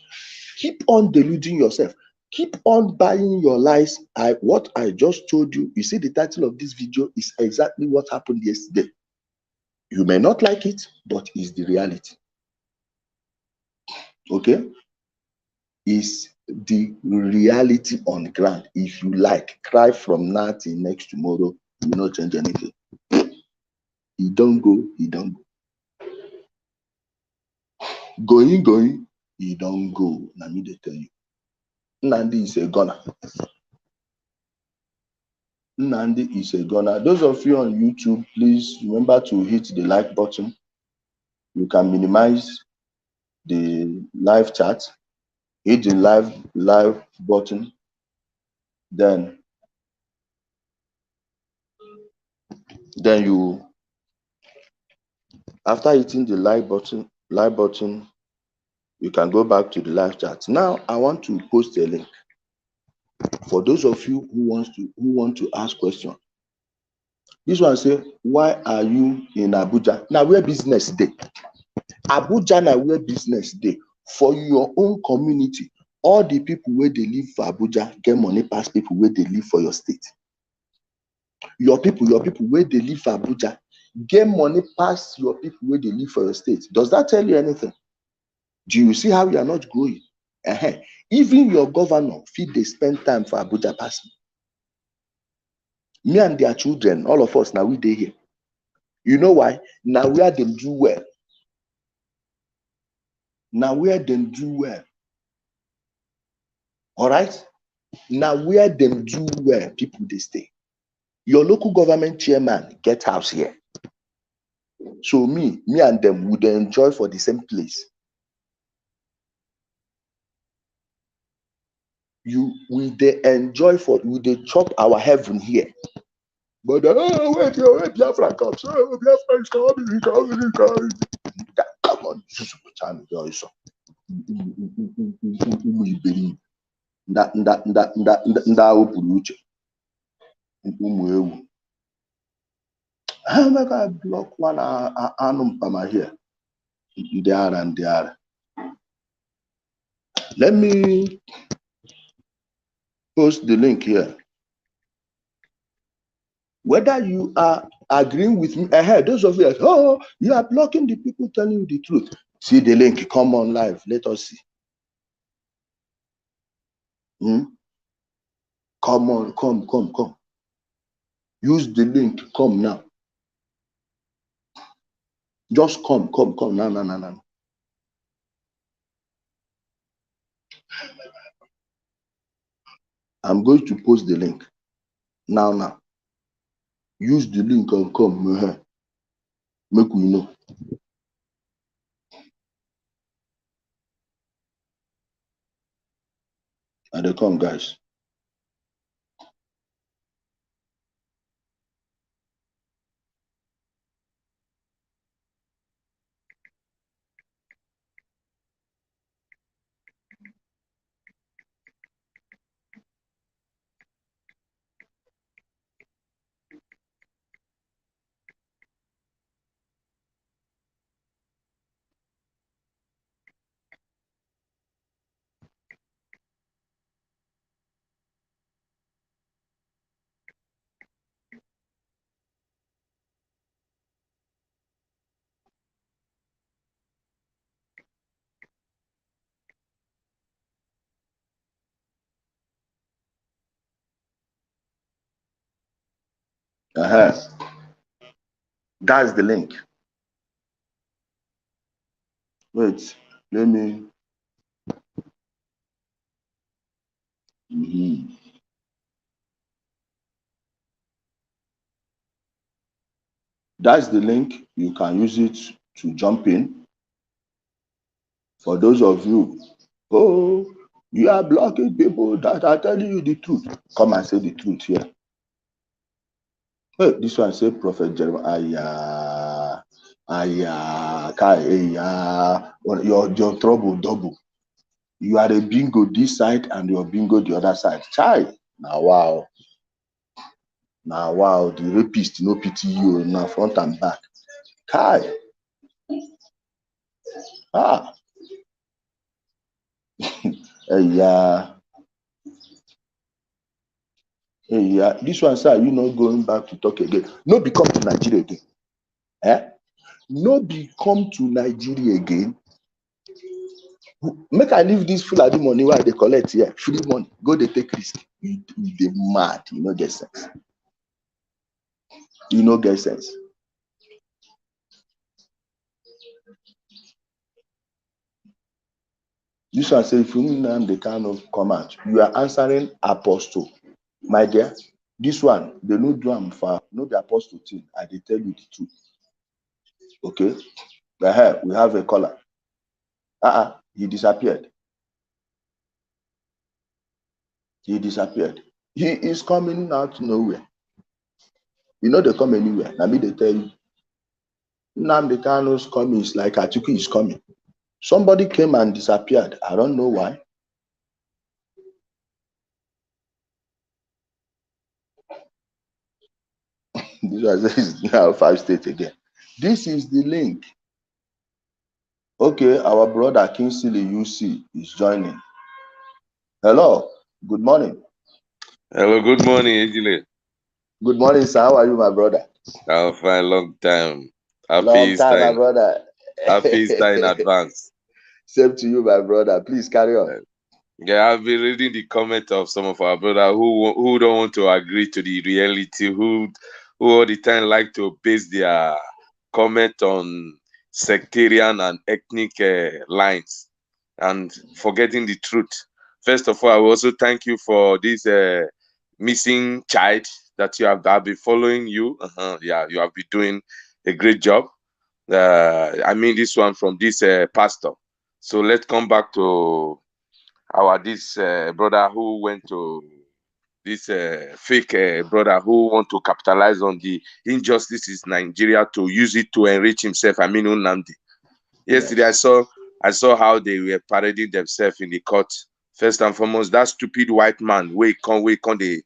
Keep on deluding yourself. Keep on buying your lies. What I just told you, you see the title of this video is exactly what happened yesterday. You may not like it, but it's the reality. Okay? Is the reality on the ground. If you like, cry from now till next tomorrow, you will not change anything. He don't go, he don't go. Going, he don't go. Let me tell you. Nnamdi is a gunner. Nnamdi is a gunner. Those of you on YouTube, please remember to hit the like button. You can minimize the live chat. Hit the live button. Then you, after hitting the like button, you can go back to the live chat. Now I want to post a link for those of you who want to ask questions. This one say, why are you in Abuja? Now where business day? Abuja now where business day for your own community. All the people where they live for Abuja get money past people where they live for your state. Your people where they live for Abuja get money past your people where they live for your state. Does that tell you anything? Do you see how you are not growing? Even your governor feel they spend time for Abuja pass me and their children, all of us now we dey here. You know why? Now where them do well. Now where them do well. All right? Now where them do well, people they stay. Your local government chairman get house here. So me and them would enjoy for the same place. We they enjoy for, we they chop our heaven here. But wait, Biafra comes. Biafra is coming. Come on, nda opuru uche ụmụ ewu. How am I gonna block one anumpama here? Ndiara. Let me post the link here. Whether you are agreeing with me, those of you that, oh, you are blocking the people telling you the truth. See the link, come on live, let us see. Come on, come. Use the link, come now. Just come. No. I'm going to post the link. Now. Use the link and come. Make we know. they come, guys. That's the link. Wait, let me. That's the link. You can use it to jump in. For those of you, oh, you are blocking people that are telling you the truth. Come and say the truth here. Hey, this one say Prophet Jeremiah. Your trouble double. You are a bingo this side and your bingo the other side. Chai. Now wow. Now wow, the rapist no pity you now front and back. Kai. Ah. Yeah. Yeah. This one, sir, you not going back to talk again. No be come to Nigeria again. No be come to Nigeria again. Make I leave this Fulani money while they collect here. Free money. Go they take risk. You they mad. You no get sense. You no get sense. This one say if you Nnamdi Kanu come out, you are answering apostle. My dear, this one, they no do am for no the apostle thing. I dey tell you the truth. Okay? We have a caller. He disappeared. He disappeared. He is coming out nowhere. You know they come anywhere. Now me they tell you. Nnamdi Kanu's coming is like Atiku is coming. Somebody came and disappeared. I don't know why. This is now 5 states again. This is the link. Okay, our brother Kingsley UC is joining. Hello, good morning. Hello, good morning, Ejile. Good morning, sir. How are you, my brother? I'm fine, long time. Long time, my brother. Happy Easter in advance. Same to you, my brother. Please carry on. Yeah, I've been reading the comment of some of our brothers who don't want to agree to the reality, who all the time like to base their comment on sectarian and ethnic lines and forgetting the truth. First of all, I will also thank you for this missing child that you have been following you. Yeah, you have been doing a great job. I mean this one from this pastor. So let's come back to this brother who went to this fake brother who want to capitalize on the injustices in Nigeria to use it to enrich himself. I mean Nnamdi. Yesterday yes. I saw how they were parading themselves in the court. First and foremost, that stupid white man we can't they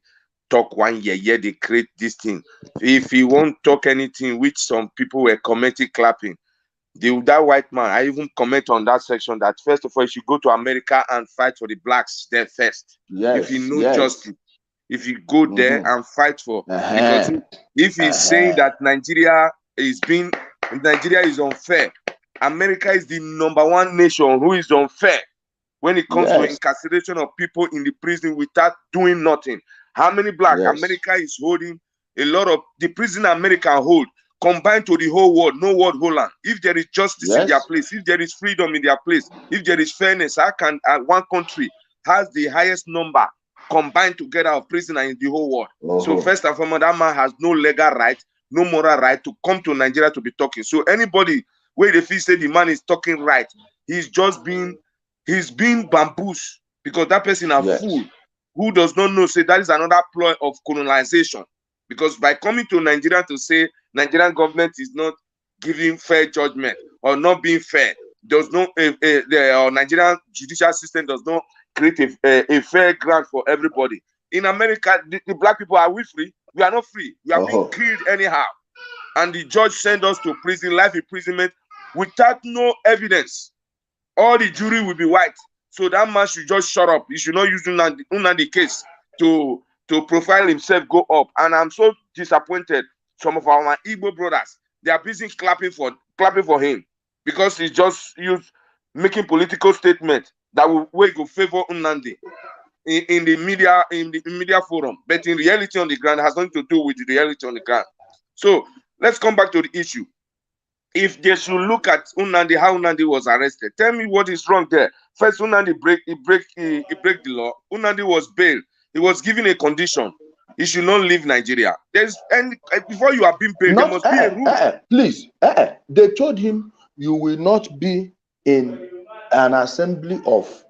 talk 1 year, they create this thing. If he won't talk anything, which some people were commenting, clapping, that white man, I even comment on that section that first of all, you should go to America and fight for the blacks there first. Yes, if you know justice, if you go there and fight for, because if he's saying that Nigeria is unfair, America is the #1 nation who is unfair when it comes to incarceration of people in the prison without doing nothing. How many blacks America is holding? A lot of the prison America hold combined to the whole world, no world Holland. If there is justice in their place, if there is freedom in their place, if there is fairness, how can one country has the highest number combined together of prisoners in the whole world? So first and foremost, that man has no legal right, no moral right to come to Nigeria to be talking. So anybody where the feel say the man is talking right, he's being bamboozled because that person a fool who does not know, say that is another ploy of colonization. Because by coming to Nigeria to say Nigerian government is not giving fair judgment or not being fair, does not the Nigerian judicial system does not create a fair ground for everybody. In America, the black people, are we free? We are not free. We are being killed anyhow. And the judge sent us to prison, life imprisonment, without no evidence. All the jury will be white. So that man should just shut up. He should not use Nnamdi case to profile himself, go up. And I'm so disappointed. Some of our Igbo brothers, they are busy clapping for him because he just used making political statements that will go favor Nnamdi in the media forum. But in reality on the ground, it has nothing to do with the reality on the ground. So let's come back to the issue. If they should look at Nnamdi, how Nnamdi was arrested, tell me what is wrong there. First, Nnamdi break the law. Nnamdi was bailed. He was given a condition. He should not leave Nigeria. Before you are being bailed, there must be a rule. Please, they told him you will not be in an assembly of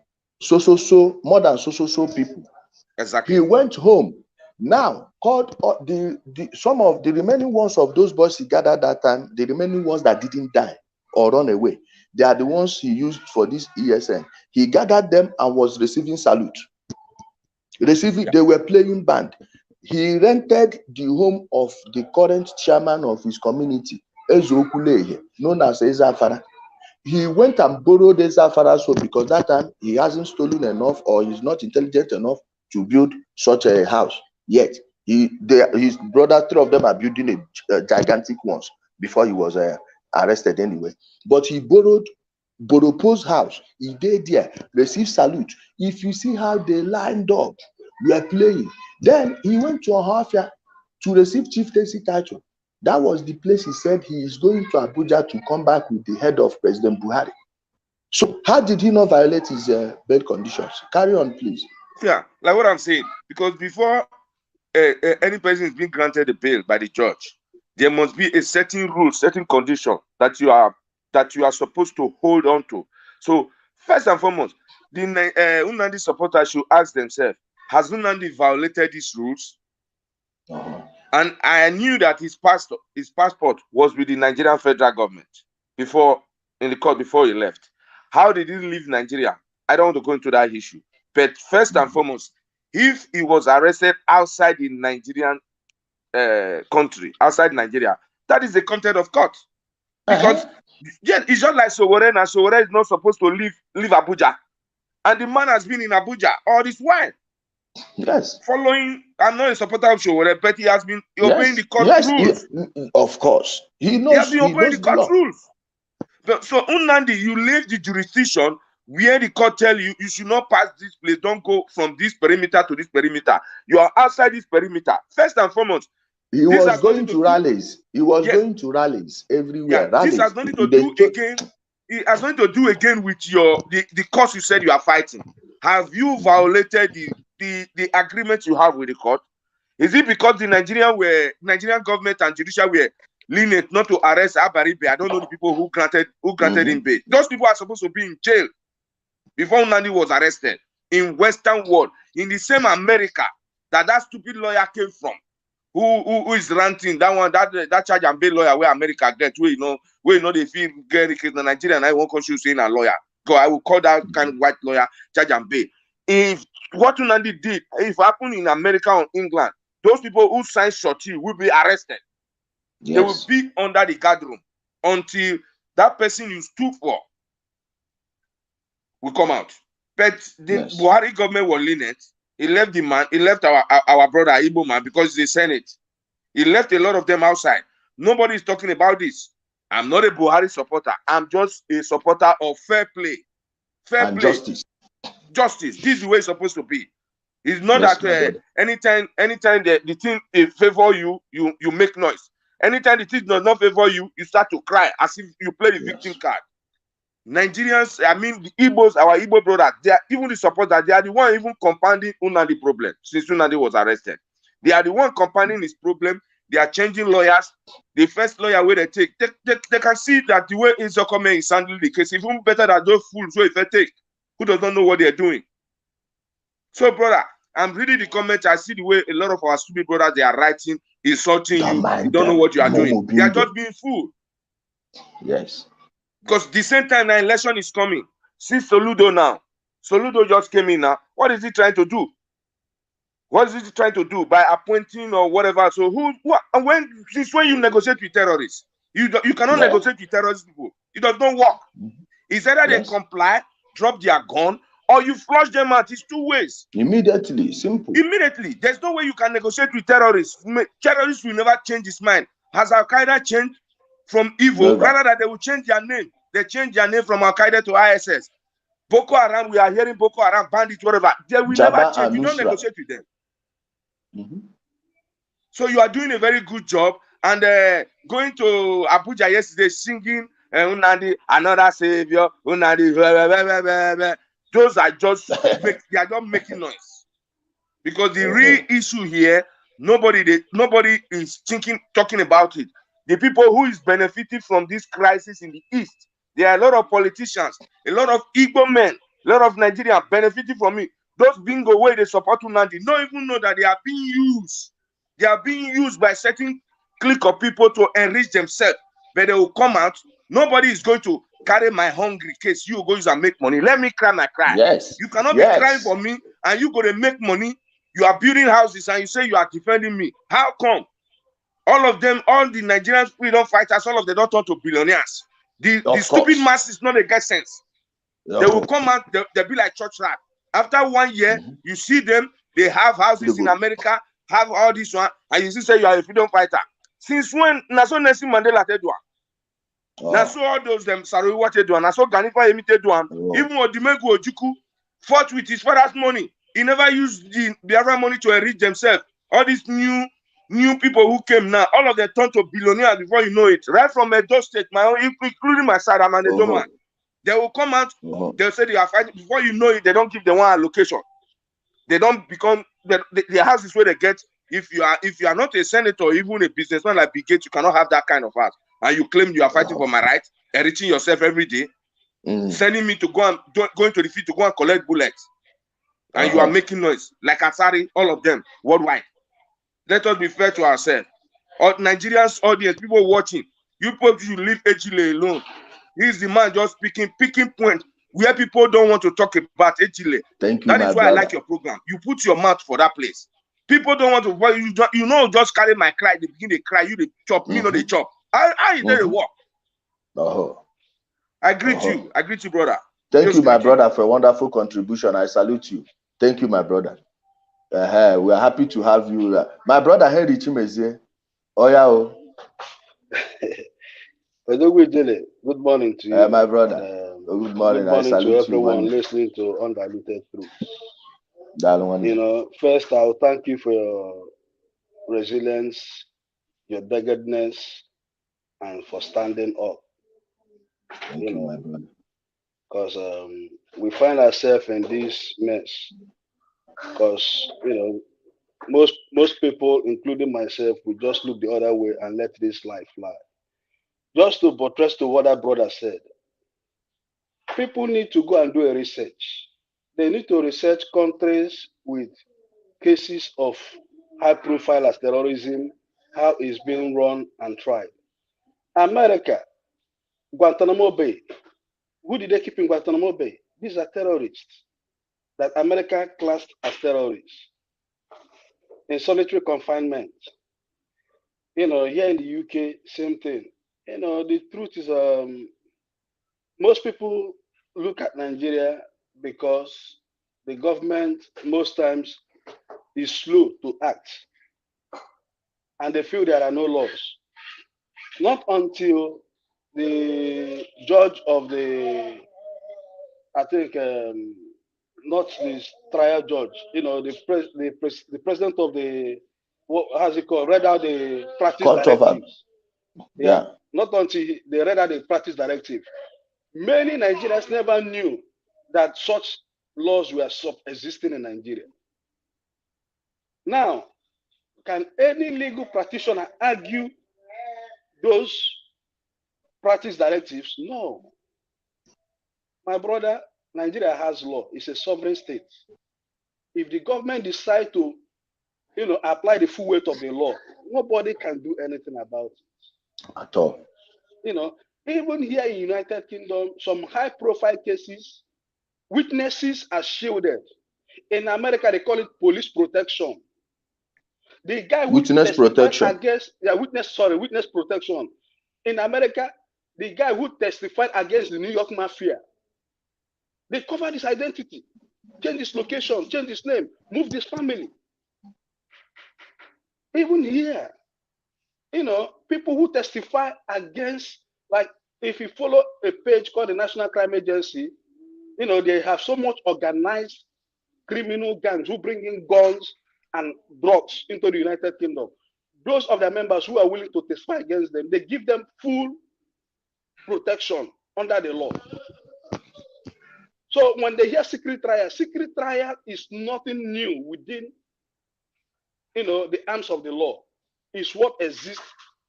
more than so people. Exactly. He went home. Now, called some of the remaining ones of those boys he gathered that time, the remaining ones that didn't die or run away, they are the ones he used for this ESN. He gathered them and was receiving salute. They were playing band. He rented the home of the current chairman of his community, Ezokulehe, known as Ezafara. He went and borrowed Ezafara's home because that time he hasn't stolen enough or he's not intelligent enough to build such a house. Yet, his brother, 3 of them are building a gigantic ones before he was arrested anyway. But he borrowed Boropo's house. He did there, received salute. If you see how they lined up, we are playing. Then he went to Ohafia to receive chieftaincy title. That was the place he said he is going to Abuja to come back with the head of President Buhari. So how did he not violate his bail conditions? Carry on, please. Yeah, like what I'm saying, because before any person is being granted a bail by the judge, there must be a certain rule, certain condition that you are supposed to hold on to. So first and foremost, the Nnamdi supporters should ask themselves, has Nnamdi violated these rules? And I knew that his passport was with the Nigerian federal government in the court before he left. How did he leave Nigeria? I don't want to go into that issue. But first and foremost, if he was arrested outside the Nigerian country, outside Nigeria, that is the content of court. Because it's just like Sowore, and Sowore is not supposed to leave Abuja. And the man has been in Abuja all this while. Yes. Following, I'm not a supporter of Sowore, but he has been obeying the court rules. Of course. He has been obeying the court rules. So, Nnamdi, you leave the jurisdiction where the court tell you should not pass this place, don't go from this perimeter to this perimeter. You are outside this perimeter. First and foremost, he was going to rallies. He was going to rallies everywhere. Yeah, this has nothing to do again. It has nothing to do again with the cause you said you are fighting. Have you violated the agreement you have with the court? Is it because the Nigerian government and judicial were lenient not to arrest Abaribe? I don't know the people who granted him bail. Those people are supposed to be in jail before Nnamdi was arrested in Western world, in the same America that stupid lawyer came from, who is ranting that charge and bail lawyer where America get, where they feel get in Nigeria and I won't consider saying a lawyer. So I will call that kind of white lawyer charge and bail. If what Nnamdi did, if it happened in America or England, those people who signed shorty will be arrested. Yes. They will be under the guard room until that person you stood for will come out. But the Buhari government was lenient. He left the man, he left our brother Igbo man because he's a Senate. He left a lot of them outside. Nobody is talking about this. I'm not a Buhari supporter. I'm just a supporter of fair play. Fair play. Justice. This is the way it's supposed to be. It's not that anytime the thing favor you, you make noise. Anytime the thing does not favor you, you start to cry as if you play the victim card. Nigerians, I mean the Igbos, our Igbo brothers, they are even the supporters, they are the one even compounding Nnamdi problem since Nnamdi was arrested. They are the one compounding his problem. They are changing lawyers. The first lawyer where they take, they can see that the way Nzokome is handling the case, even better than those fools who if they take, who does not know what they are doing. So, brother, I'm reading the comments. I see the way a lot of our stupid brothers, they are writing, insulting you. You don't know what you are doing. They are just being fooled. Yes. Because the same time the election is coming. See Soludo now. Soludo just came in now. What is he trying to do? What is he trying to do by appointing or whatever? So since when you negotiate with terrorists? You cannot negotiate with terrorist people. It does not work. It's either they comply, drop their gun, or you flush them out. It's two ways. Immediately, simple. Immediately. There's no way you can negotiate with terrorists. Terrorists will never change his mind. Has Al Qaeda changed from evil? Never. Rather that they will change their name. They change their name from Al Qaeda to ISS. Boko Haram, we are hearing Boko Haram, bandits, whatever. They will never change. You don't negotiate with them. So you are doing a very good job. And going to Abuja yesterday, singing Nnamdi, another savior, Nnamdi, those are just they are just making noise. Because the real issue here, nobody is talking about it. The people who is benefiting from this crisis in the East, there are a lot of politicians, a lot of Igbo men, a lot of Nigerians benefiting from it. Those bingo way they support Nnamdi don't even know that they are being used. They are being used by certain clique of people to enrich themselves. But they will come out. Nobody is going to carry my hungry case. You go use and make money. Let me cry my cry. Yes. You cannot be crying for me and you go to make money. You are building houses and you say you are defending me. How come? All of them, all the Nigerian freedom fighters, all of them don't turn to billionaires. The stupid masses, not they get sense. They will come out, they'll be like church rat. After 1 year, you see them, they have houses in America, have all this one, and you still say you are a freedom fighter. Since when Naso Nelson Mandela did one? Naso all those them Sarowi what they do, Naso Ganifa Emite do one. Even Odimegu Ojukwu fought with his father's money. He never used the other money to enrich themselves. All these new people who came now, all of them turned to billionaires before you know it. Right from Edo State, my own, including my side, I'm an Edo man. They will come out, they'll say they are fighting. Before you know it, they don't give them one allocation. They don't become the house is where they get. If you are not a senator or even a businessman like Bill Gates, you cannot have that kind of house. And you claim you are fighting for my right, enriching yourself every day, sending me to go into the field to go and collect bullets. And you are making noise like Asari, all of them worldwide. Let us be fair to ourselves. All Nigerians audience, people watching, you people should leave Ejile alone. He's the man just picking point where people don't want to talk about Ejile. Thank you, that is why I like your program. You put your mouth for that place. People don't want to. You know, just carry my cry. They begin to cry. You they chop. Me no they chop. I they walk. I greet you. I greet you, brother. Thank you, my brother, for a wonderful contribution. I salute you. Thank you, my brother. We are happy to have you. My brother Henry Chimezie. Oh yeah. Good morning to you. My brother. Good morning. I salute to everyone listening to Undiluted Truths. You know, first I'll thank you for your resilience, your doggedness, and for standing up. Thank you, my brother. Because we find ourselves in this mess. Because most people, including myself, we just look the other way and let this life fly. Just to buttress to what that brother said, people need to go and do a research. They need to research countries with cases of high profile as terrorism, how it's being run and tried. America, Guantanamo Bay. Who did they keep in Guantanamo Bay? These are terrorists that America classed as terrorists in solitary confinement. Here in the UK, same thing. The truth is, most people look at Nigeria because the government most times is slow to act and they feel there are no laws. Not until the judge of the, I think, not the trial judge, the president of the, what has it called, read out the practice directives. Yeah. Not until they read out the practice directive. Many Nigerians never knew that such laws were existing in Nigeria. Now, can any legal practitioner argue those practice directives? No. My brother, Nigeria has law. It's a sovereign state. if the government decide to, apply the full weight of the law, nobody can do anything about it. At all. Even here in United Kingdom, some high-profile cases, witnesses are shielded. In America, they call it police protection. The guy who witness protection against witness protection. In America, the guy who testified against the New York Mafia, they covered his identity, change his location, change his name, move his family. Even here, people who testify against, like, if you follow a page called the National Crime Agency, they have so much organized criminal gangs who bring in guns and drugs into the United Kingdom. Those of their members who are willing to testify against them, they give them full protection under the law. So when they hear secret trial is nothing new within, the arms of the law. It's what exists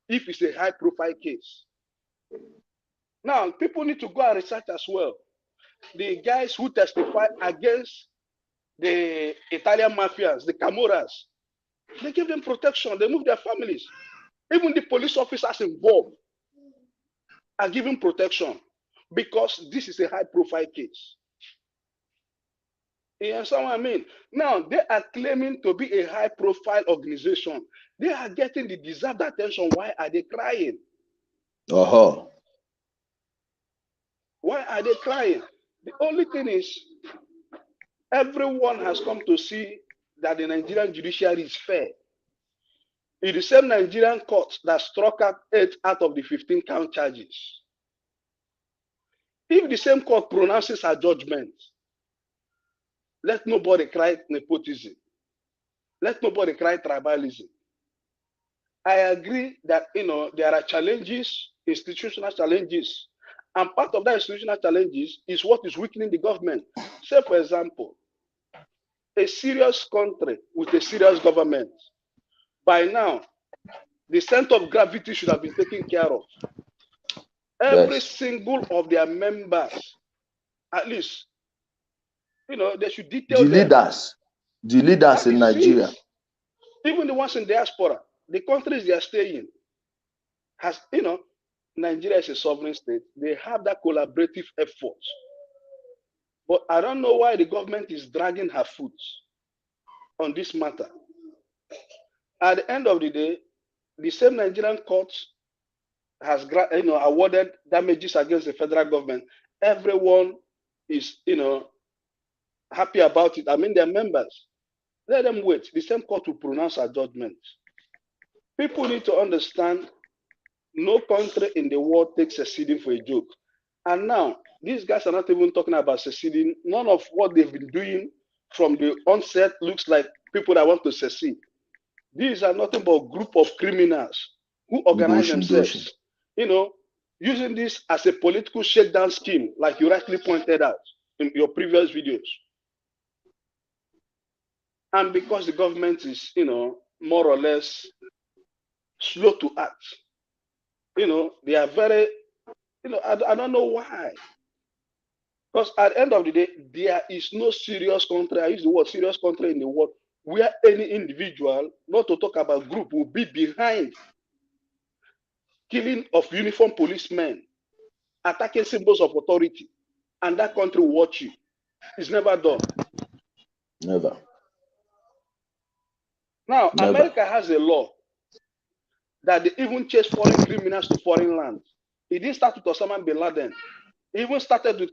if it's a high-profile case. Now, people need to go and research as well. The guys who testify against the Italian mafias, the Camoras, they give them protection. They move their families. Even the police officers involved are given protection because this is a high-profile case. You understand what I mean? Now, they are claiming to be a high-profile organization. They are getting the deserved attention. Why are they crying? Why are they crying? The only thing is, everyone has come to see that the Nigerian judiciary is fair. It's the same Nigerian court that struck out 8 out of the 15 count charges. If the same court pronounces a judgment, let nobody cry nepotism. Let nobody cry tribalism. I agree that, there are challenges, institutional challenges, and part of that institutional challenges is what is weakening the government. Say, for example, a serious country with a serious government, by now, the center of gravity should have been taken care of. Every single of their members, at least, they should detail the leaders in Nigeria, even the ones in diaspora, the countries they are staying, has, Nigeria is a sovereign state. They have that collaborative effort. But I don't know why the government is dragging her foot on this matter. At the end of the day, the same Nigerian court has awarded damages against the federal government. Everyone is happy about it. I mean, their members. Let them wait. The same court will pronounce a judgment. People need to understand no country in the world takes seceding for a joke. And now, these guys are not even talking about seceding. None of what they've been doing from the onset looks like people that want to secede. These are nothing but a group of criminals who organize themselves, using this as a political shakedown scheme, like you rightly pointed out in your previous videos. And because the government is, more or less slow to act, they are very, I don't know why. Because at the end of the day, there is no serious country, I use the word serious country in the world, where any individual, not to talk about group, will be behind killing of uniformed policemen, attacking symbols of authority, and that country will watch you. It's never done. Never. Now, America has a law that they even chase foreign criminals to foreign lands. It didn't start with Osama bin Laden. It even started with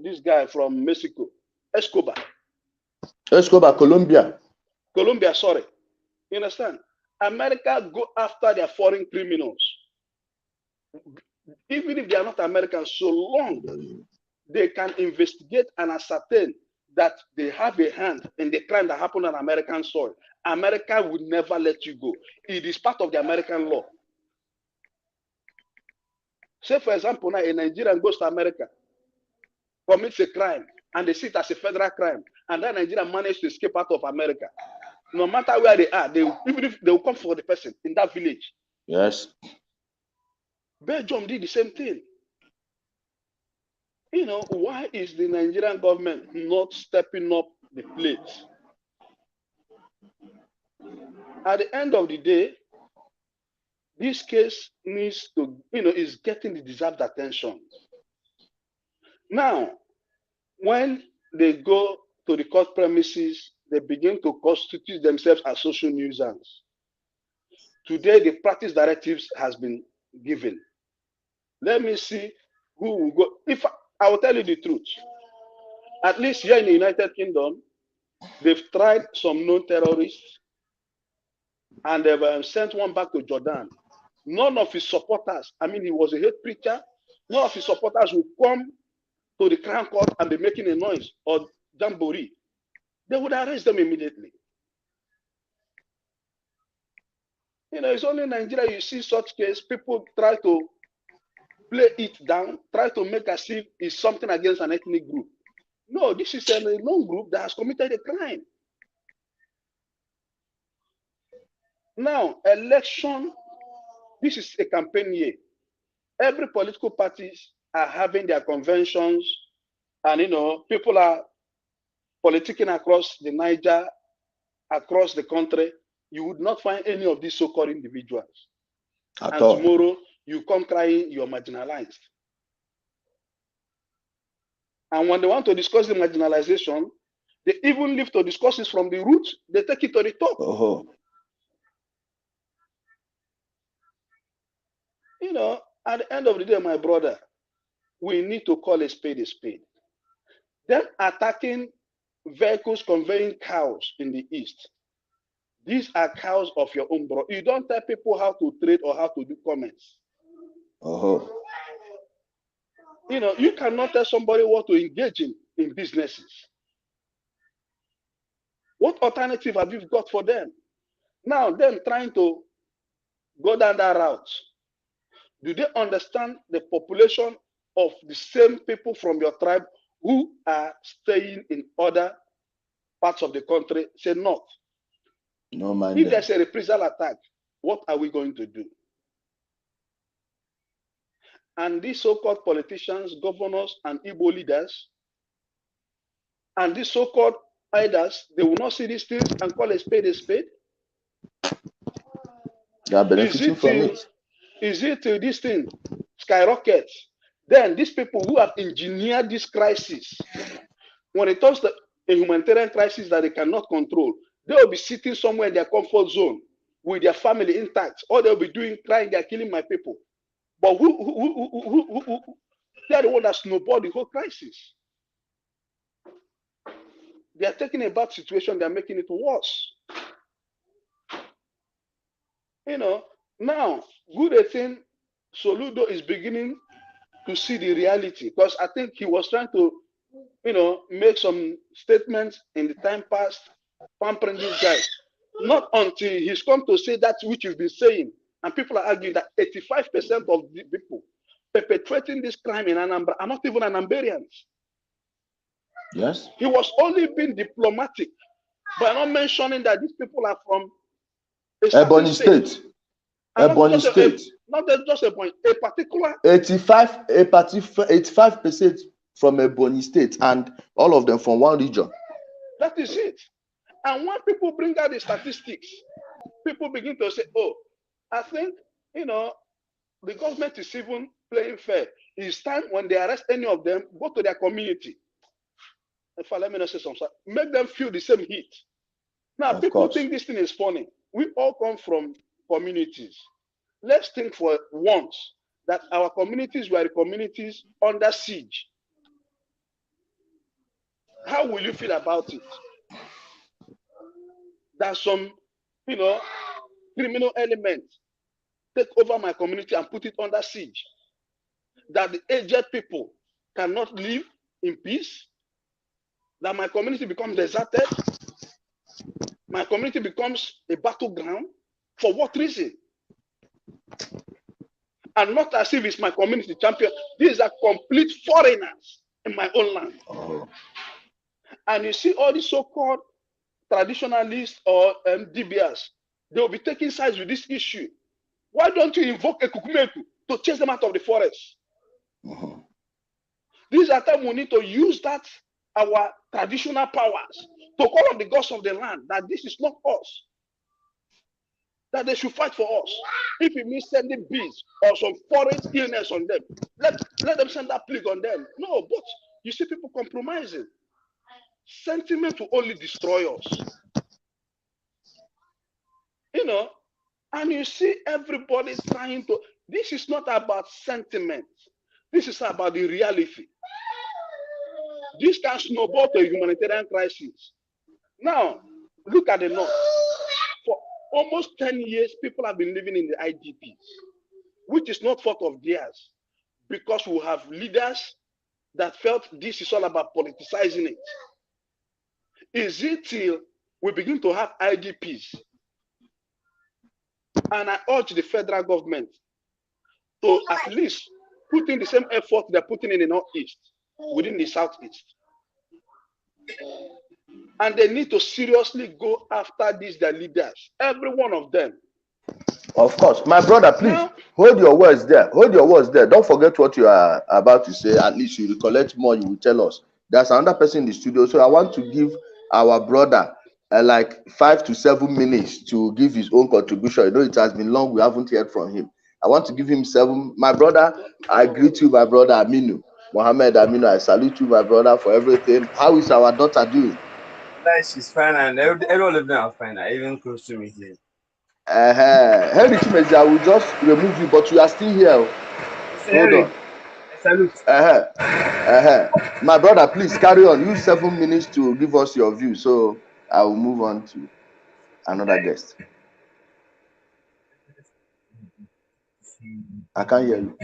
this guy from Mexico, Escobar, Colombia. Colombia, sorry. You understand? America go after their foreign criminals. Even if they are not Americans, so long they can investigate and ascertain that they have a hand in the crime that happened on American soil, America would never let you go. It is part of the American law. Say, for example, now a Nigerian goes to America, commits a crime, and they see it as a federal crime, and that Nigerian managed to escape out of America. No matter where they are, even if they will come for the person in that village. Yes. Belgium did the same thing. Why is the Nigerian government not stepping up the plate. At the end of the day, this case needs to, is getting the deserved attention. Now, when they go to the court premises, they begin to constitute themselves as social nuisance. Today, the practice directives has been given. Let me see who will go. If I will tell you the truth, at least here in the United Kingdom, they've tried some known terrorists and they've sent one back to Jordan. None of his supporters, he was a hate preacher, none of his supporters will come to the Crown Court and be making a noise or jamboree. They would arrest them immediately. It's only in Nigeria you see such case, people try to play it down, try to make as if it's something against an ethnic group. No, this is a known group that has committed a crime. Now, election, this is a campaign year. Every political parties are having their conventions, and people are politicking across the Niger, across the country. You would not find any of these so-called individuals. And tomorrow, you come crying, you're marginalized. And when they want to discuss the marginalization, they even live to discuss it from the roots, they take it to the top. At the end of the day, my brother, we need to call a spade a spade. Them attacking vehicles conveying cows in the East. These are cows of your own bro. You don't tell people how to trade or how to do comments. You cannot tell somebody what to engage in businesses. What alternative have you got for them? Now, them trying to go down that route. Do they understand the population of the same people from your tribe who are staying in other parts of the country? Say not. No, man. If there's a reprisal attack, what are we going to do? And these so-called politicians, governors, and Igbo leaders, and these so-called elders, they will not see these things and call a spade a spade. They are benefiting from it. Is it this thing skyrockets? Then these people who have engineered this crisis, when it comes to a humanitarian crisis that they cannot control, they will be sitting somewhere in their comfort zone with their family intact, or they'll be crying, they're killing my people. But who they're the one that snowballed the whole crisis. They are taking a bad situation, they're making it worse. Now, good thing, Soludo is beginning to see the reality, because I think he was trying to, make some statements in the time past, pampering these guys. Not until he's come to say that which you've been saying, and people are arguing that 85% of the people perpetrating this crime in Anambra are not even Anambarians. Yes. He was only being diplomatic by not mentioning that these people are from Ebonyi State. Ebonyi State. Not just a point, a particular 85% from Ebonyi State, and all of them from one region. That is it. And when people bring out the statistics, people begin to say, oh, I think, the government is even playing fair. It's time when they arrest any of them, go to their community. If I let me not say something, make them feel the same heat. Now, people think this thing is funny. We all come from communities. Let's think for once that our communities were the communities under siege. How will you feel about it? That some, criminal elements take over my community and put it under siege. That the aged people cannot live in peace. That my community becomes deserted. My community becomes a battleground. For what reason? And not as if it's my community champion. These are complete foreigners in my own land. And you see all these so-called traditionalists or DBS, they will be taking sides with this issue. Why don't you invoke a Kukumeku to chase them out of the forest? These are times we need to use that our traditional powers to call on the gods of the land that this is not us, that they should fight for us. If it means sending bees or some foreign illness on them, let them send that plague on them. No, but you see people compromising. Sentiment will only destroy us. You know, and you see everybody trying to, this is not about sentiment. This is about the reality. This can snowball to a humanitarian crisis. Now, look at the North. For almost 10 years, people have been living in the IDPs, which is not fault of theirs, because we have leaders that felt this is all about politicizing it. Is it till we begin to have IDPs? And I urge the federal government to at least put in the same effort they're putting in the Northeast within the Southeast. And they need to seriously go after these, their leaders, every one of them. Of course. My brother, please hold your words there. Hold your words there. Don't forget what you are about to say. At least you recollect more, you will tell us. There's another person in the studio. So I want to give our brother like 5 to 7 minutes to give his own contribution. You know, it has been long. We haven't heard from him. I want to give him 7. My brother, I greet you, my brother Aminu. Mohammed Aminu, I salute you, my brother, for everything. How is our daughter doing? She's fine, and everyone of them are fine, even close to me here. Henry Chimezi, I will just remove you, but you are still here. Hold on. Salute. My brother, please carry on. Use 7 minutes to give us your view. So I will move on to another guest. I can't hear you.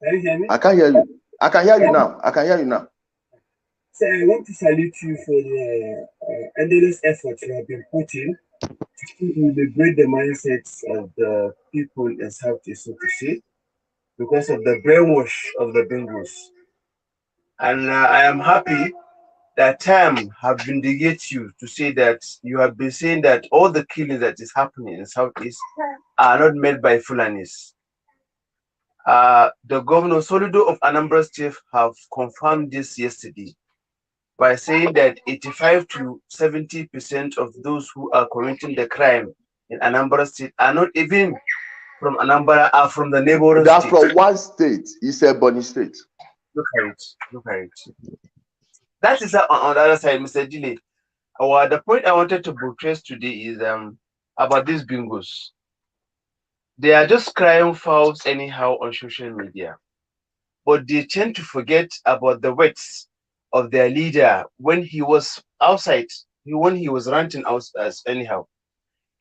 Can you hear me? I can't hear you. I can hear you now. I can hear you now. So I want to salute you for the endless effort you have been putting to liberate the mindsets of the people in Southeast, so to say, because of the brainwash of the bingos. And I am happy that time have vindicated you to say that you have been saying that all the killing that is happening in Southeast are not made by Fulanis. The governor Solido of Anambra State have confirmed this yesterday by saying that 85 to 70% of those who are committing the crime in Anambra State are not even from Anambra, are from the neighboring state. They are from one state. He said Bonny State. Look at it. Look at it. That is on the other side, Mr. Dile. The point I wanted to buttress today is about these bingos. They are just crying fouls anyhow on social media, but they tend to forget about the words of their leader when he was outside, when he was ranting out anyhow.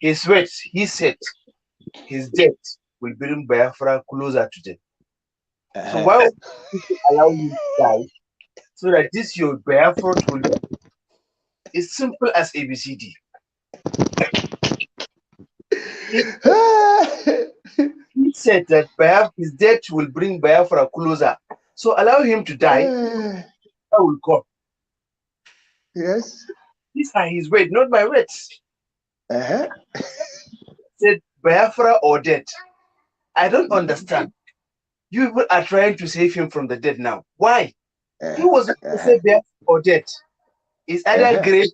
His words, he said, his death will bring Biafra closer to them. So why would you allow him to die so that this your Biafra will be as simple as ABCD? He said that his death will bring Biafra closer. So allow him to die. I will come. Yes. These are his words, not my words. Said Biafra or death. I don't understand. You people are trying to save him from the dead now. Why? He was going to say Biafra or death. It's either grave,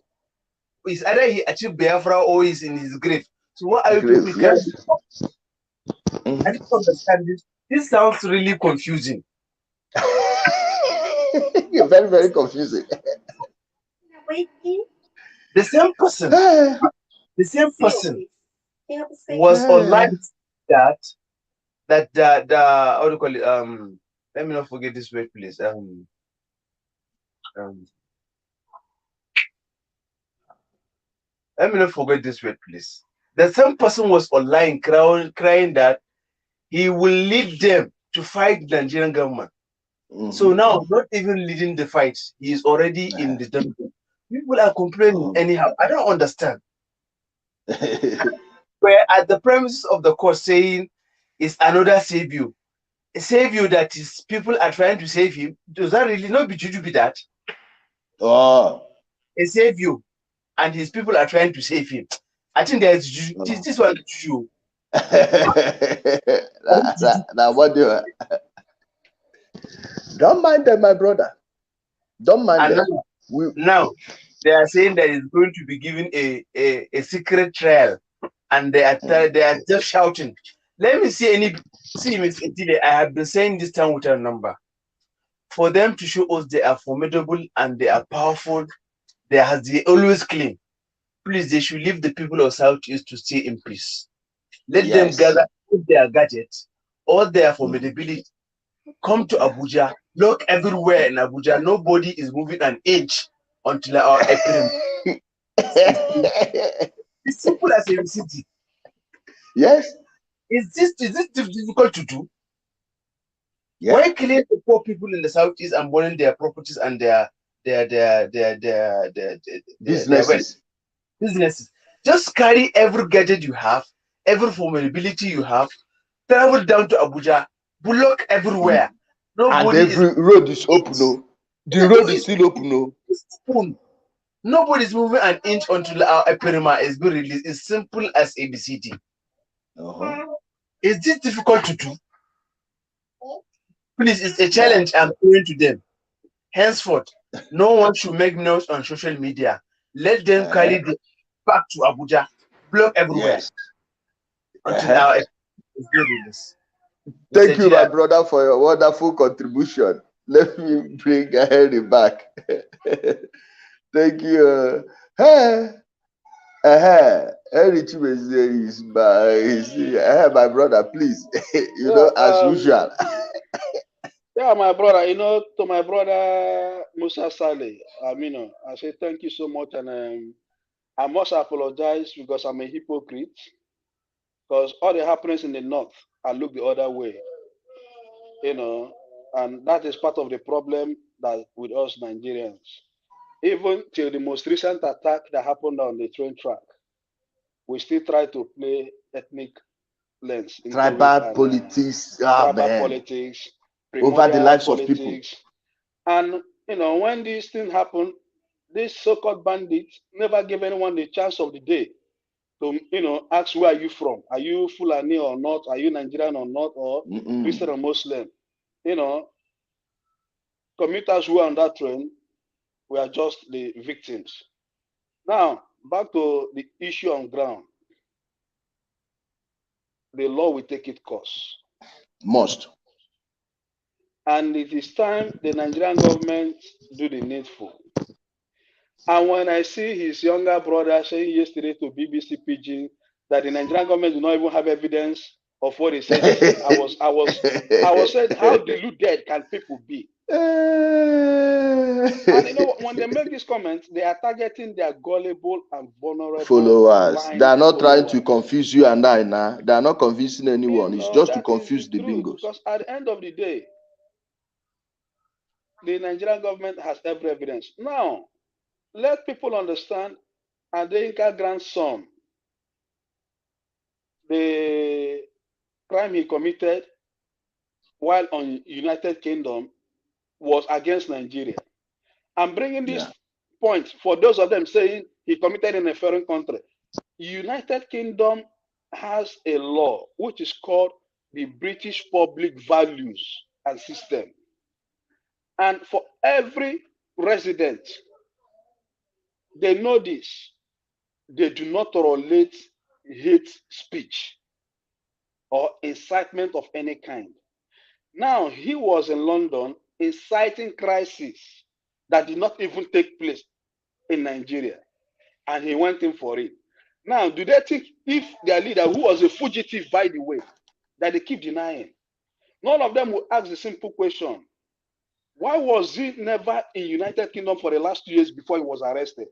it's either he achieved Biafra or he's in his grave. So what are you people trying to do? I don't understand this. This sounds really confusing. You're very, very confusing. The same person was online that how do you call it? Let me not forget this word, please. Let me not forget this word, please. The same person was online crying that he will lead them to fight the Nigerian government. So now, not even leading the fight, he is already in the jungle. People are complaining anyhow. I don't understand. Where at the premises of the court saying it's another savior, a savior that is people are trying to save him. Does that really not be juju be that? Oh, a savior, and his people are trying to save him. I think there's juju. This one juju. Now what do Don't mind them, my brother. Don't mind And them. Now they are saying that it's going to be given a secret trial, and they are just shouting. Let me see Miss Etile, I have been saying this time with a number. For them to show us they are formidable and they are powerful, they always claim. Please, they should leave the people of Southeast to stay in peace. Let them gather their gadgets, all their formidability, come to Abuja, look everywhere in Abuja. Nobody is moving an inch until our April. It's simple as a city. Yes. Is this difficult to do? Yeah. Why killing the poor people in the Southeast and burning their properties and their businesses? Businesses. Just carry every gadget you have, every formidability you have, travel down to Abuja, block everywhere. Nobody and every road is open. No, the road is still open. No, it's open. Nobody's moving an inch until our Epirima is being released. It's simple as ABCD. Is this difficult to do? Please, it's a challenge I'm throwing to them. Henceforth, no one should make noise on social media. Let them carry the back to Abuja, block everywhere until our is being released. Thank you, my brother, for your wonderful contribution. Let me bring Henry back. Thank you. Henry Chibeze is my brother, please. As usual. Yeah, my brother, to my brother Musa Saleh, I say thank you so much, and I must apologize because I'm a hypocrite. Because all the happenings in the north, I look the other way, and that is part of the problem that with us Nigerians. Even till the most recent attack that happened on the train track, we still try to play ethnic lens, tribal politics, politics, over the lives of people. And when these things happen, these so-called bandits never give anyone the chance of the day to ask, where are you from? Are you Fulani or not? Are you Nigerian or not? Or Christian or Muslim? Commuters who are on that train were just the victims. Now, back to the issue on ground. The law will take its course. Must. And it is time the Nigerian government do the needful. And when I see his younger brother saying yesterday to BBC Pidgin that the Nigerian government do not even have evidence of what he said yesterday, I was saying, how deluded can people be? And when they make these comments, they are targeting their gullible and vulnerable followers. They are not trying to confuse you and I now. They are not confusing anyone. It's just to confuse the bingos. Because at the end of the day, the Nigerian government has every evidence. Now, let people understand Adeyinka grandson, the crime he committed while on United Kingdom was against Nigeria. I'm bringing this point for those of them saying he committed in a foreign country. United Kingdom has a law which is called the British Public Values and System. And for every resident, they know this. They do not tolerate hate speech or incitement of any kind. Now, he was in London inciting crisis that did not even take place in Nigeria, and he went in for it. Now, do they think if their leader, who was a fugitive, by the way, that they keep denying, none of them will ask the simple question, why was he never in United Kingdom for the last 2 years before he was arrested?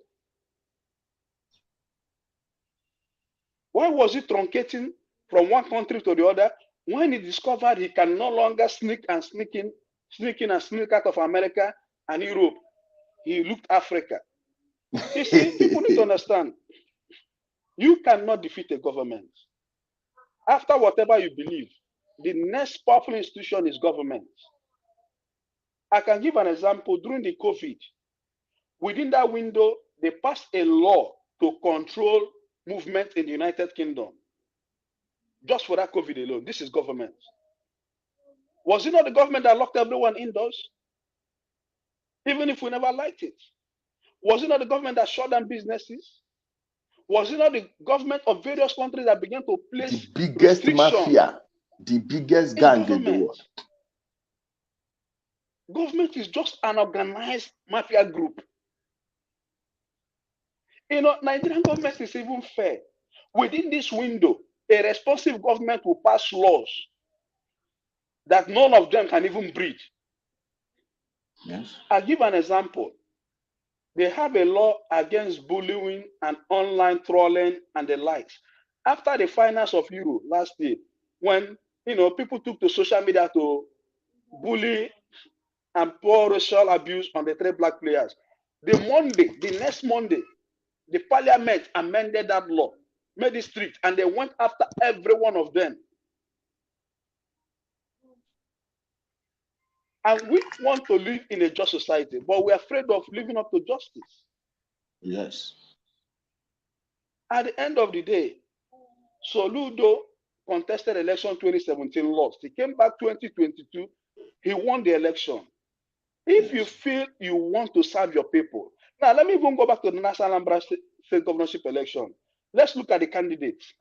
Why was he truncating from one country to the other when he discovered he can no longer sneak in and sneak out of America and Europe? He looked Africa. You see, people need to understand, you cannot defeat a government. After whatever you believe, the next powerful institution is government. I can give an example. During the COVID, within that window, they passed a law to control movement in the United Kingdom. Just for that COVID alone. This is government. Was it not the government that locked everyone indoors? even if we never liked it. Was it not the government that shut down businesses? Was it not the government of various countries that began to place the biggest mafia, the biggest gang in the world? Government is just an organized mafia group. You know, Nigerian government is even fair. Within this window, a responsive government will pass laws that none of them can even breach. Yes. I'll give an example. They have a law against bullying and online trolling and the likes. After the finals of Euro last year, when people took to social media to bully and pour racial abuse on the 3 black players, the next Monday, the parliament amended that law, made it strict, and they went after every one of them. And we want to live in a just society, but we're afraid of living up to justice. Yes. At the end of the day, Soludo contested election 2017, lost. He came back 2022, he won the election. If you feel you want to serve your people, now let me even go back to the National Anambra State governorship election. Let's look at the candidates.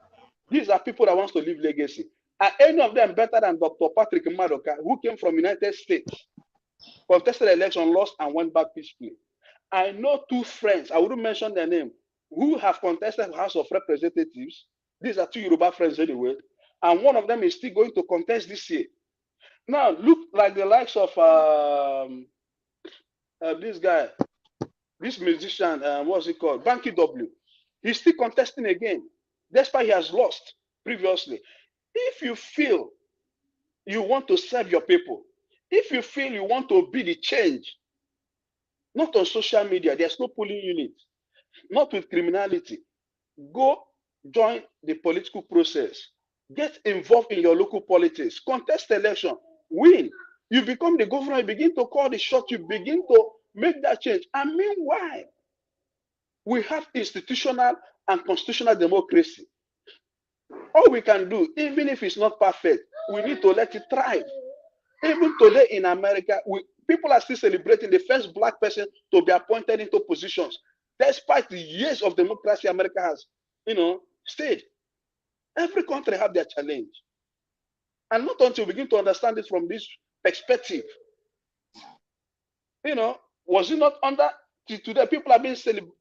These are people that want to leave legacy. Are any of them better than Dr. Patrick Madoka, who came from United States, contested election, lost, and went back peacefully? I know 2 friends, I wouldn't mention their name, who have contested House of Representatives. These are 2 Yoruba friends anyway. And one of them is still going to contest this year. Now, look like the likes of this guy, this musician, what's he called? Banky W. He's still contesting again, despite he has lost previously. If you feel you want to serve your people, if you feel you want to be the change, not on social media, there's no polling unit, not with criminality, go join the political process, get involved in your local politics, contest election, win. You become the governor, you begin to call the shot, you begin to make that change. And meanwhile, we have institutional and constitutional democracy. All we can do, even if it's not perfect, we need to let it thrive. Even today in America, people are still celebrating the first black person to be appointed into positions, despite the years of democracy America has, stayed. Every country have their challenge. And not until we begin to understand it from this perspective. Was it not under today? People have been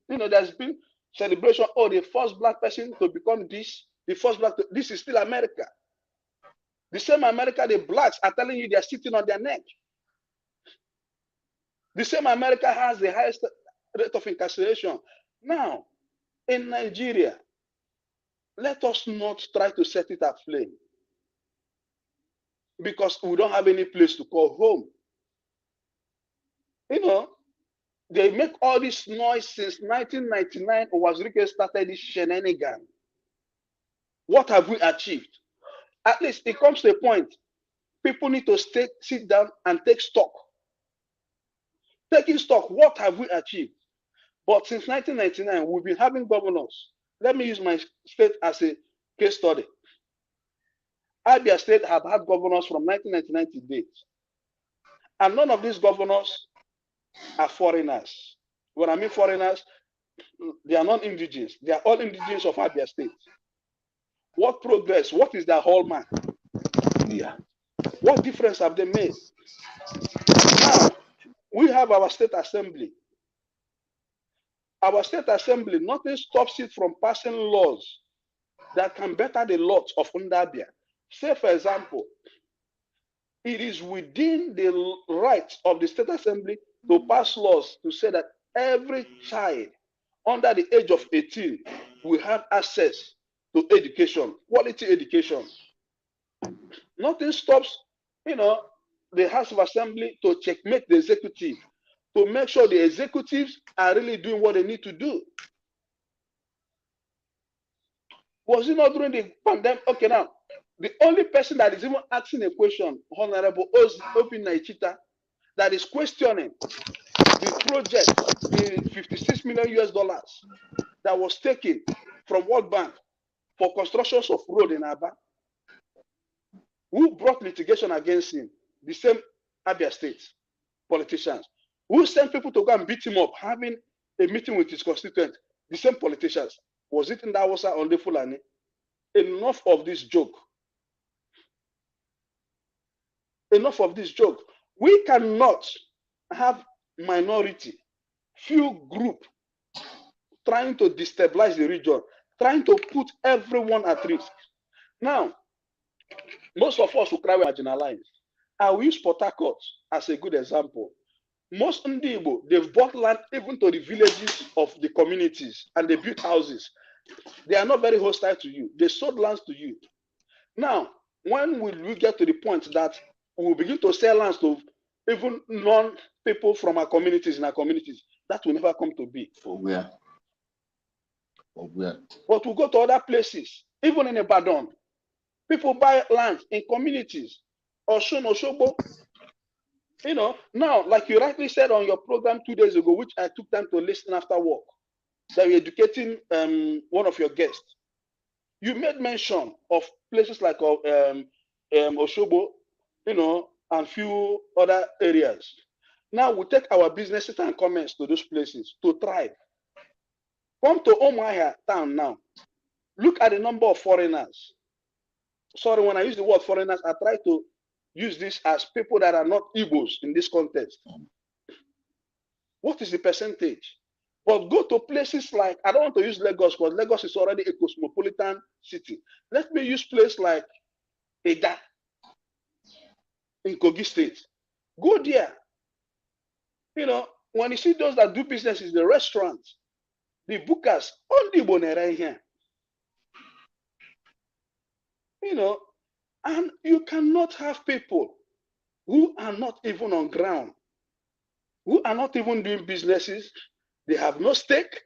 there's been celebration. Oh, the first black person to become this, the first black. This is still America. The same America, the blacks are telling you they're sitting on their neck. The same America has the highest rate of incarceration. Now, in Nigeria, let us not try to set it aflame, because we don't have any place to call home. They make all this noise since 1999, Owazirike started this shenanigan. What have we achieved? At least it comes to a point, people need to sit down and take stock. Taking stock, what have we achieved? But since 1999, we've been having governors. Let me use my state as a case study. Abia State have had governors from 1999 to date. And none of these governors are foreigners. When I mean foreigners, they are not indigenous. They are all indigenous of Abia State. What progress? What is their hallmark? Yeah. What difference have they made? Now, we have our state assembly. Our state assembly, nothing stops it from passing laws that can better the lot of Ndabia. Say, for example, it is within the rights of the state assembly to pass laws to say that every child under the age of 18 will have access to education, quality education. Nothing stops, the House of Assembly to checkmate the executive, to make sure the executives are really doing what they need to do. Was it not during the pandemic? Okay, now, the only person that is even asking a question, Honorable Obi Naichita, that is questioning the project, the $56 million that was taken from World Bank for constructions of road in Aba. Who brought litigation against him? The same Abia State politicians. Who sent people to go and beat him up, having a meeting with his constituents? The same politicians. Was it in the Hausa or the Fulani? Enough of this joke. Enough of this joke. We cannot have minority, few group trying to destabilize the region, trying to put everyone at risk. Now, most of us who cry marginalized. I will use Port Harcourt as a good example. Most Ndibo, they've bought land even to the villages of the communities and they built houses. They are not very hostile to you. They sold lands to you. Now, when will we get to the point that we will begin to sell lands to even non-people from our communities in our communities? That will never come to be. For where? For where? But we go to other places, even in Ibadan. People buy land in communities. Osun, Osogbo. You know, now, like you rightly said on your program 2 days ago, which I took time to listen after work, that you're educating one of your guests. You made mention of places like Osogbo, you know, and few other areas. Now we take our businesses and comments to those places to thrive. Come to Umuahia town now. Look at the number of foreigners. Sorry, when I use the word foreigners, I try to use this as people that are not Igbos in this context. What is the percentage? But go to places like, I don't want to use Lagos because Lagos is already a cosmopolitan city. Let me use place like Eda in Kogi State. Go there. You know, when you see those that do businesses, the restaurants, the bookers, on the bonera here. You know, and you cannot have people who are not even on ground, who are not even doing businesses. They have no stake.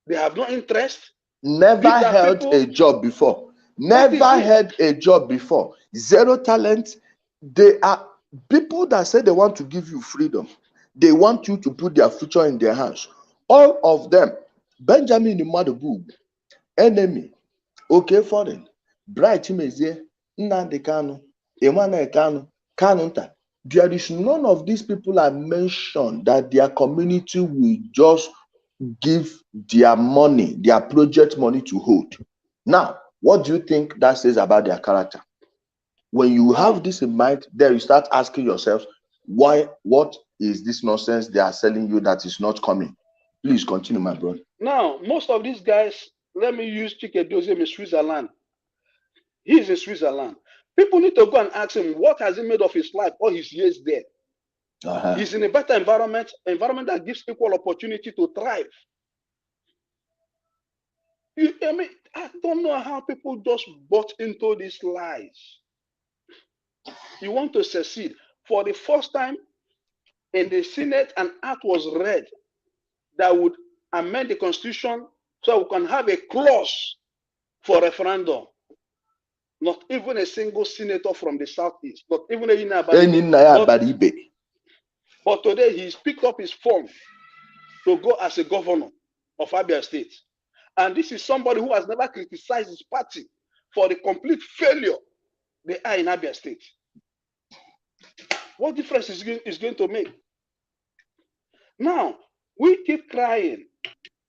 They have no interest. Never held a job before. Never had a job before. Zero talent. They are people that say they want to give you freedom. They want you to put their future in their hands. All of them. Benjamin Madabu, enemy, okay, foreign, Bright Chimezie, Nnamdi Kanu, Emmanuel Kanu, Kanunta. There is none of these people I mentioned that their community will just give their money, their project money to hold. Now, what do you think that says about their character? When you have this in mind, then you start asking yourself, why? What is this nonsense they are selling you that is not coming? Please continue, my brother. Now, most of these guys, let me use Chike in Switzerland. He's in Switzerland. People need to go and ask him, what has he made of his life all his years there? He's in a better environment that gives equal opportunity to thrive. I don't know how people just bought into these lies. You want to succeed. For the first time in the Senate, an act was read that would amend the Constitution so we can have a clause for referendum. Not even a single senator from the Southeast, not even a Baribe. But today he's picked up his phone to go as a governor of Abia State. And this is somebody who has never criticized his party for the complete failure they are in Abia State. What difference is going to make? Now, we keep crying.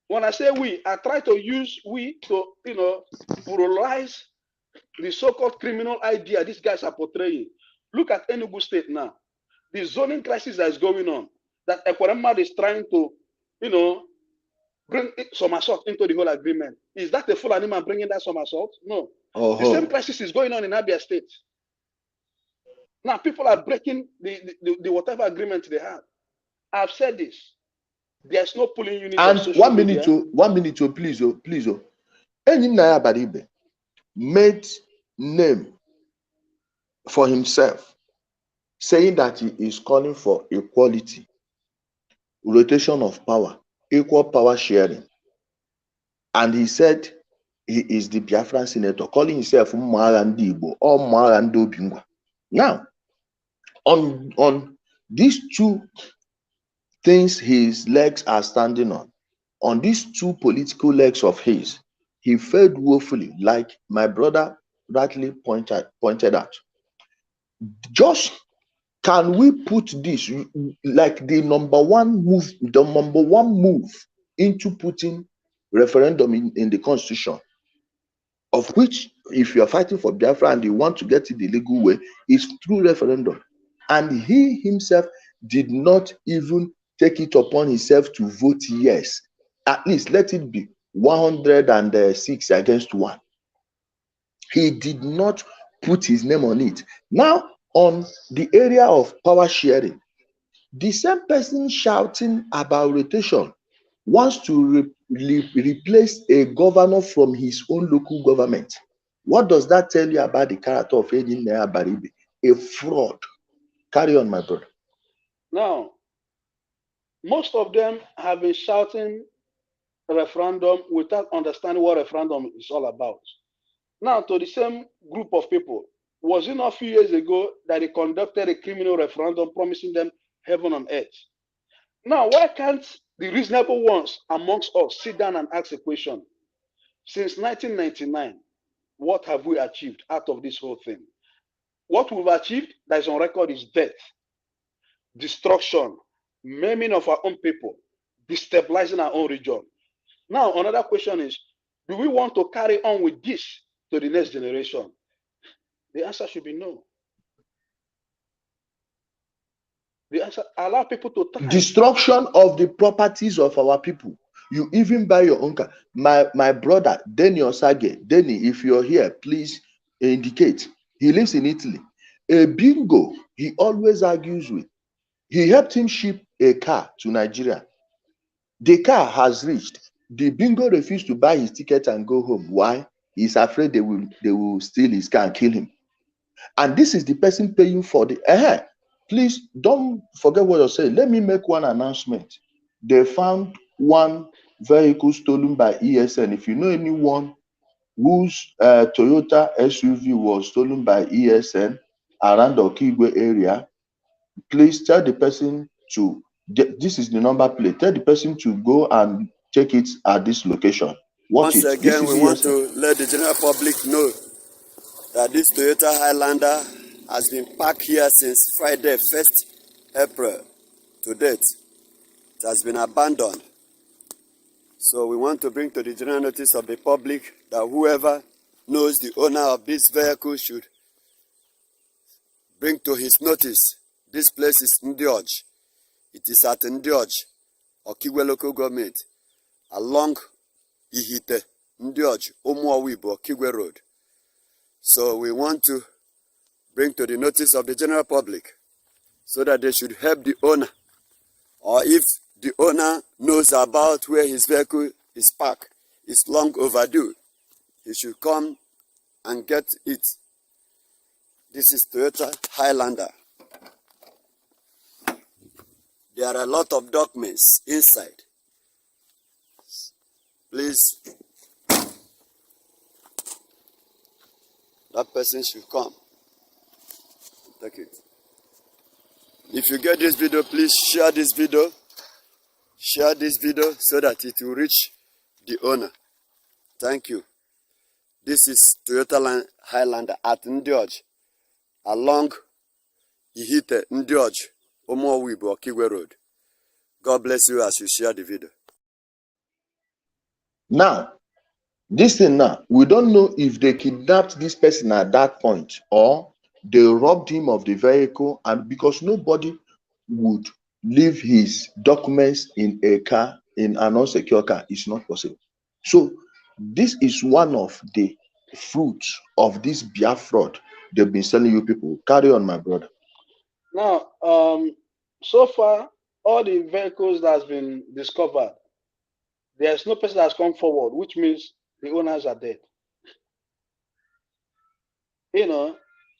When I say we, I try to use we to, you know, pluralize the so-called criminal idea these guys are portraying. Look at Enugu State now. The zoning crisis that is going on, that Ekweremad is trying to, you know, bring some assault into the whole agreement. Is that a full animal bringing that some assault? No. The same crisis is going on in Abia State. Now people are breaking the whatever agreement they have. I've said this. There's no pulling unit. And 1 minute, 1 minute, please, please. Enyinaya Baribe made name for himself, saying that he is calling for equality, rotation of power, equal power sharing. And he said he is the Biafran senator, calling himself Mmarandi Igbo or Mmarandi Obingwa. Now, on these two things his legs are standing on these two political legs of his, he failed woefully, like my brother rightly pointed out. Just Can we put this like the number one move into putting referendum in the constitution, of which if you are fighting for Biafra and you want to get it the legal way, is through referendum. And he himself did not even take it upon himself to vote yes. At least let it be 106 against 1. He did not put his name on it. Now, on the area of power sharing, the same person shouting about rotation wants to replace a governor from his own local government. What does that tell you about the character of Engineer Baribe? A fraud. Carry on, my brother. Now, most of them have been shouting referendum without understanding what referendum is all about. Now, to the same group of people, was it not a few years ago that they conducted a criminal referendum promising them heaven on earth? Now, why can't the reasonable ones amongst us sit down and ask a question? Since 1999, what have we achieved out of this whole thing? What we've achieved that is on record is death, destruction, maiming of our own people, destabilizing our own region. Now, another question is, do we want to carry on with this to the next generation? The answer should be no. The answer, allow people to thrive. Destruction of the properties of our people. You even buy your own car. My brother, Denny Osage. Denny, if you're here, please indicate. He lives in Italy. A bingo, he always argues with. He helped him ship a car to Nigeria. The car has reached. The bingo refused to buy his ticket and go home. Why? He's afraid they will steal his car and kill him. And this is the person paying for the Please don't forget what you're saying. Let me make one announcement. They found one vehicle stolen by ESN. If you know anyone whose Toyota SUV was stolen by ESN around the Okigwe area, please tell the person to, this is the number plate, tell the person to go and check it at this location. Watch Once it. again, we want to let the general public know that this Toyota Highlander has been parked here since Friday, 1st April to date. It has been abandoned. So we want to bring to the general notice of the public that whoever knows the owner of this vehicle should bring to his notice. This place is Ndioj. It is at Ndioj, Okigwe local government, along Ihite, Ndioj, Omuawibo, Okigwe Road. So we want to bring to the notice of the general public so that they should help the owner. Or if the owner knows about where his vehicle is parked, it's long overdue, he should come and get it. This is Toyota Highlander. There are a lot of documents inside. Please, that person should come. Take it. If you get this video, please share this video. Share this video so that it will reach the owner. Thank you. This is Toyota Highlander at Ndioj, along Ihite, Ndioj, Omowibo, Okigwe Road. God bless you as you share the video. Now, this thing now, we don't know if they kidnapped this person at that point or they robbed him of the vehicle, and because nobody would leave his documents in a car, in an unsecure car, it's not possible. So this is one of the fruits of this Biafra fraud they've been selling you people. Carry on, my brother. Now, so far, all the vehicles that has been discovered, there's no person that has come forward, which means the owners are dead. You know,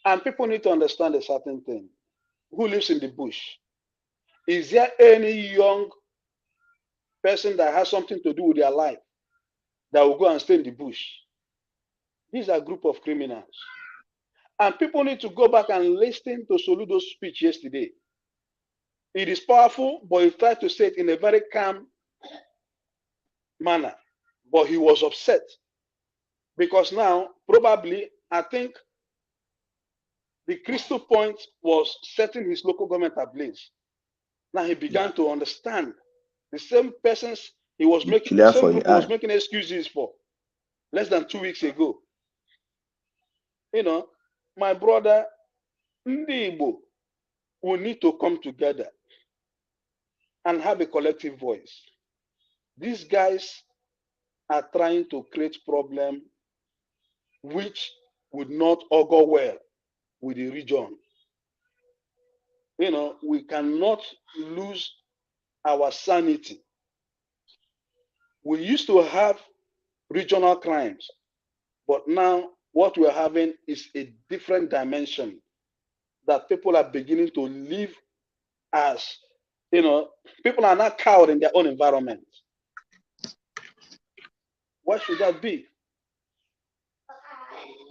and people need to understand a certain thing. Who lives in the bush? Is there any young person that has something to do with their life that will go and stay in the bush? These are a group of criminals. And people need to go back and listen to Soludo's speech yesterday. It is powerful, but he tried to say it in a very calm manner. But he was upset. Because now, probably, I think The crystal point was setting his local government ablaze. Now he began to understand the same persons he was making, the same group he was making excuses for less than 2 weeks ago. You know, my brother, Ndi Igbo will need to come together and have a collective voice. These guys are trying to create problem which would not augur well with the region. You know, we cannot lose our sanity. We used to have regional crimes, but now what we're having is a different dimension that people are beginning to live as, you know, people are not cowed in their own environment. Why should that be?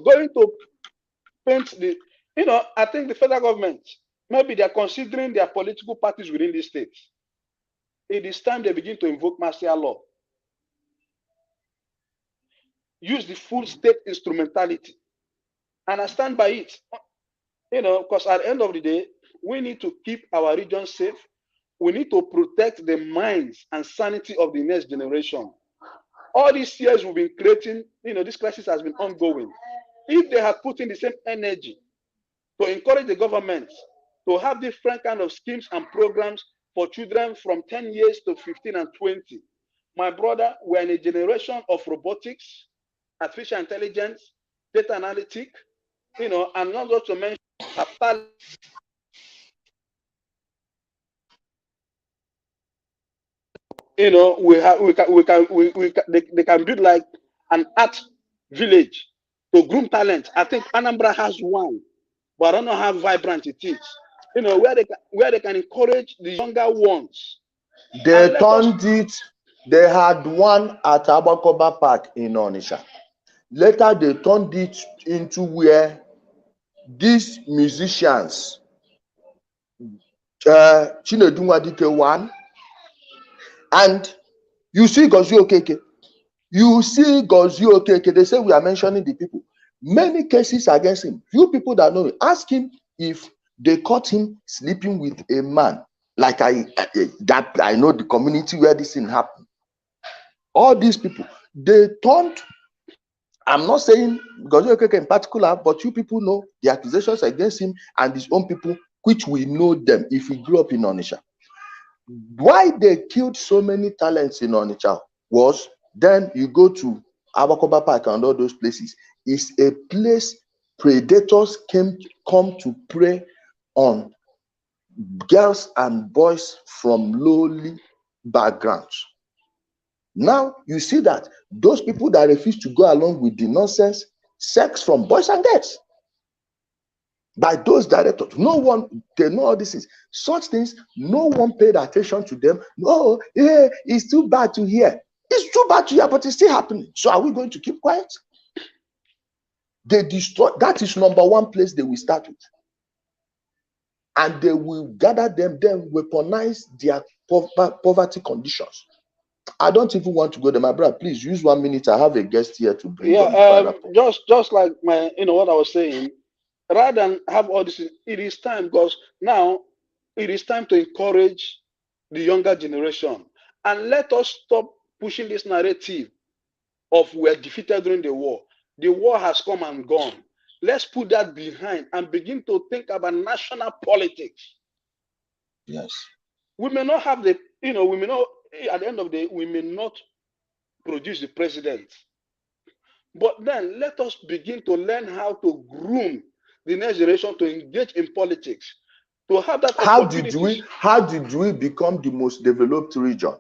Going to paint the, you know, I think the federal government, maybe they're considering their political parties within these states. It is time they begin to invoke martial law. Use the full state instrumentality. And I stand by it. You know, because at the end of the day, we need to keep our region safe. We need to protect the minds and sanity of the next generation. All these years we've been creating, you know, this crisis has been ongoing. If they had put in the same energy to encourage the government to have different kind of schemes and programs for children from 10 years to 15 and 20, my brother, we're in a generation of robotics, artificial intelligence, data analytics, you know, and not just to mention you know, they can build like an art village to groom talent. I think Anambra has one, but I don't know how vibrant it is. You know, where they can encourage the younger ones. They turned it. They had one at Abakoba Park in Onitsha. Later, they turned it into where these musicians, Chinedu Nwadike one, and you see Gozie Okeke. You see Gozie Okeke. They say we are mentioning the people. Many cases against him. Few people that know him, ask him if they caught him sleeping with a man. Like I know the community where this thing happened. All these people, they turned. I'm not saying Gozie Okeke in particular, but you people know the accusations against him and his own people, which we know them if we grew up in Onitsha. Why they killed so many talents in Onitsha was then you go to Abakoba Park and all those places. It's a place predators come to prey on girls and boys from lowly backgrounds. Now you see that those people that refuse to go along with the nonsense, sex from boys and girls, by those directors, no one, they know all this is such things, no one paid attention to them. No, yeah, it's too bad to hear. It's too bad to hear, but it's still happening. So are we going to keep quiet? They destroy, that is number one place they will start with. And they will gather them, then weaponize their poverty conditions. I don't even want to go there, my brother. Please use 1 minute. I have a guest here to bring on. Just like my, you know, what I was saying. Rather than have all this, it is time, because now it is time to encourage the younger generation and let us stop pushing this narrative of we're defeated during the war. The war has come and gone. Let's put that behind and begin to think about national politics. Yes. We may not have the, you know, we may not, at the end of the day, we may not produce the president. But then let us begin to learn how to groom the next generation to engage in politics, to have that opportunity. How did we become the most developed region?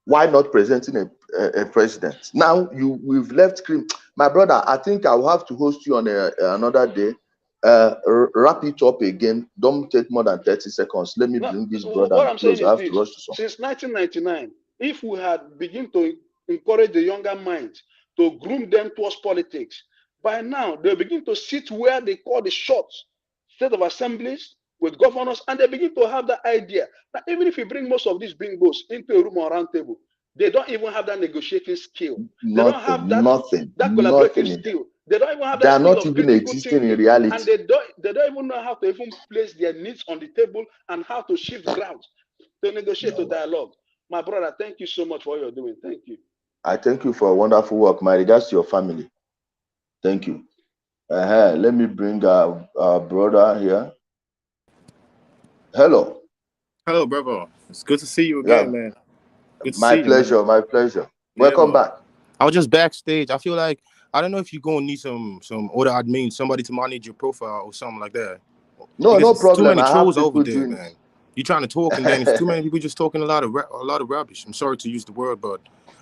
Why not presenting a president? Now we've left cream. My brother, I think I'll have to host you on another day. Wrap it up again. Don't take more than 30 seconds. Let me bring this brother what I'm close. saying I have is to rush to some. Since 1999, if we had begun to encourage the younger minds to groom them towards politics, by now they begin to sit where they call the shots, state of assemblies with governors, and they begin to have that idea that even if you bring most of these bingos into a room or round table, they don't even have that negotiating skill. They don't have that collaborative skill. They don't even have They that are skill not of even critical existing in thinking, reality. and they don't even know how to even place their needs on the table and how to shift ground to negotiate, to dialogue. My brother, thank you so much for what you're doing. Thank you. I thank you for a wonderful work. My regards to your family. Thank you. Let me bring our brother here. Hello. Hello, brother. It's good to see you again, man. Good to My see pleasure. you, man. My pleasure. Yeah, Welcome back. I was just backstage. I feel like I don't know if you're gonna need some other admin, somebody to manage your profile or something like that. No, because no it's too problem. many I trolls have over people there, doing man. You're trying to talk, and then it's too many people just talking a lot of rubbish. I'm sorry to use the word, but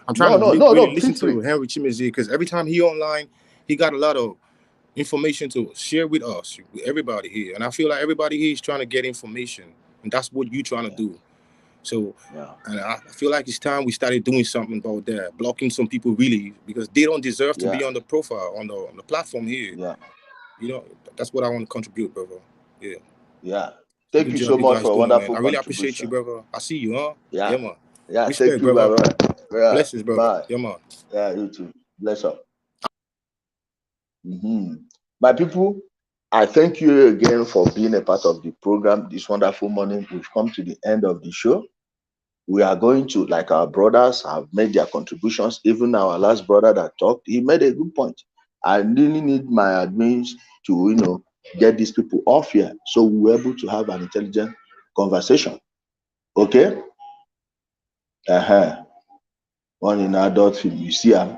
I'm trying to really listen to Henry Chimezie, because every time he online, he got a lot of information to share with us, with everybody here. And I feel like everybody here is trying to get information, and that's what you're trying to do. So, and I feel like it's time we started doing something about that, blocking some people really, because they don't deserve to be on the profile, on the platform here. Yeah. You know, that's what I want to contribute, brother. Yeah. Yeah. Thank you so much for a wonderful I really appreciate you, brother. I see you, huh? Yeah. Man. Yeah. Respect, thank you, brother. Yeah. Blessings, brother. Bye. Yeah, man. Yeah, you too. Bless up. My people, I thank you again for being a part of the program this wonderful morning. We've come to the end of the show. We are going to, like our brothers have made their contributions. Even our last brother that talked, he made a good point. I really need my admins to, get these people off here so we're able to have an intelligent conversation. Okay? One in adult film, you see him.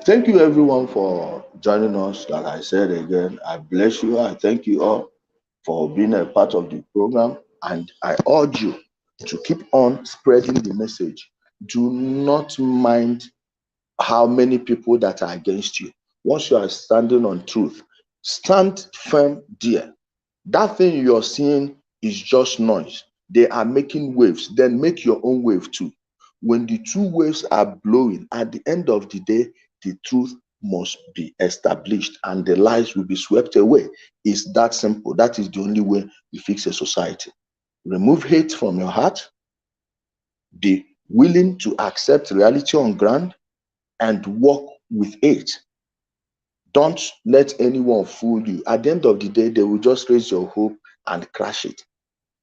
Thank you everyone for joining us. Like I said again, I bless you. I thank you all for being a part of the program, and I urge you to keep on spreading the message. Do not mind how many people that are against you. Once you are standing on truth, stand firm there. That thing you're seeing is just noise. They are making waves. Then make your own wave too. When the two waves are blowing, at the end of the day, the truth must be established and the lies will be swept away. It's that simple. That is the only way we fix a society. Remove hate from your heart. Be willing to accept reality on ground and work with it. Don't let anyone fool you. At the end of the day, they will just raise your hope and crash it.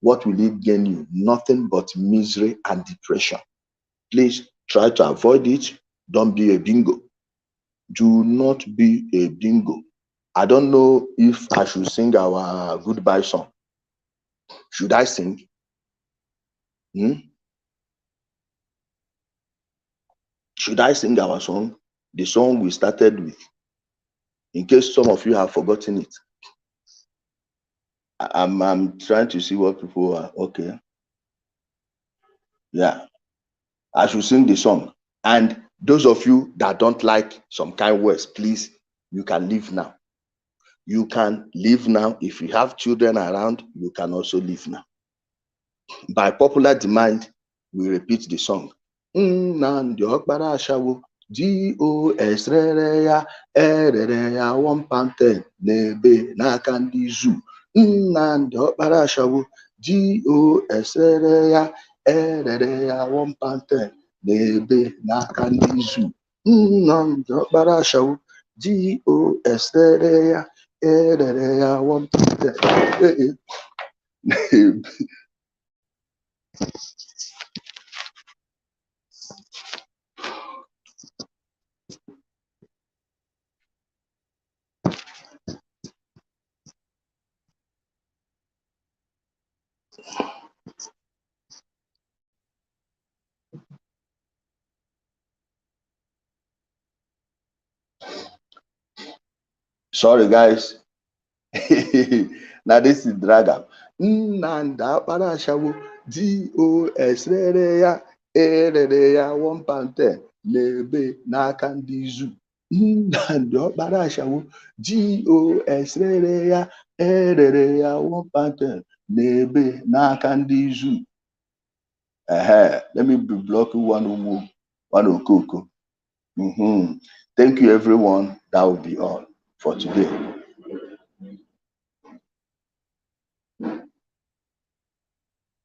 What will it gain you? Nothing but misery and depression. Please try to avoid it. Don't be a bingo. Do not be a bingo. I don't know if I should sing our goodbye song. Should I sing? Should I sing our song? The song we started with, in case some of you have forgotten it. I'm trying to see what people are. Okay. Yeah. I should sing the song. And those of you that don't like some kind words, please, you can leave now. You can leave now. If you have children around, you can also leave now. By popular demand, we repeat the song. Nnamdi Okpara Ashawo, GOS rere ya, erere ya 1 n'ebe n'aka ndị zoo. Nnamdi Okpara Ashawo, GOS rere ya, erere ya 1 n'ebe n'aka ndị zoo. Nnamdi Okpara Ashawo, GOS rere ya, erere ya 1 n'ebe. Sorry, guys. Now this is Dragon. Nnamdi Okpara Ashawo, GOS rere ya, erere ya 1 n'ebe n'aka ndị zoo. Nnamdi Okpara Ashawo, GOS rere ya, erere ya 1 n'ebe n'aka ndị zoo. Let me be blocking one okoko. Thank you, everyone. That will be all for today.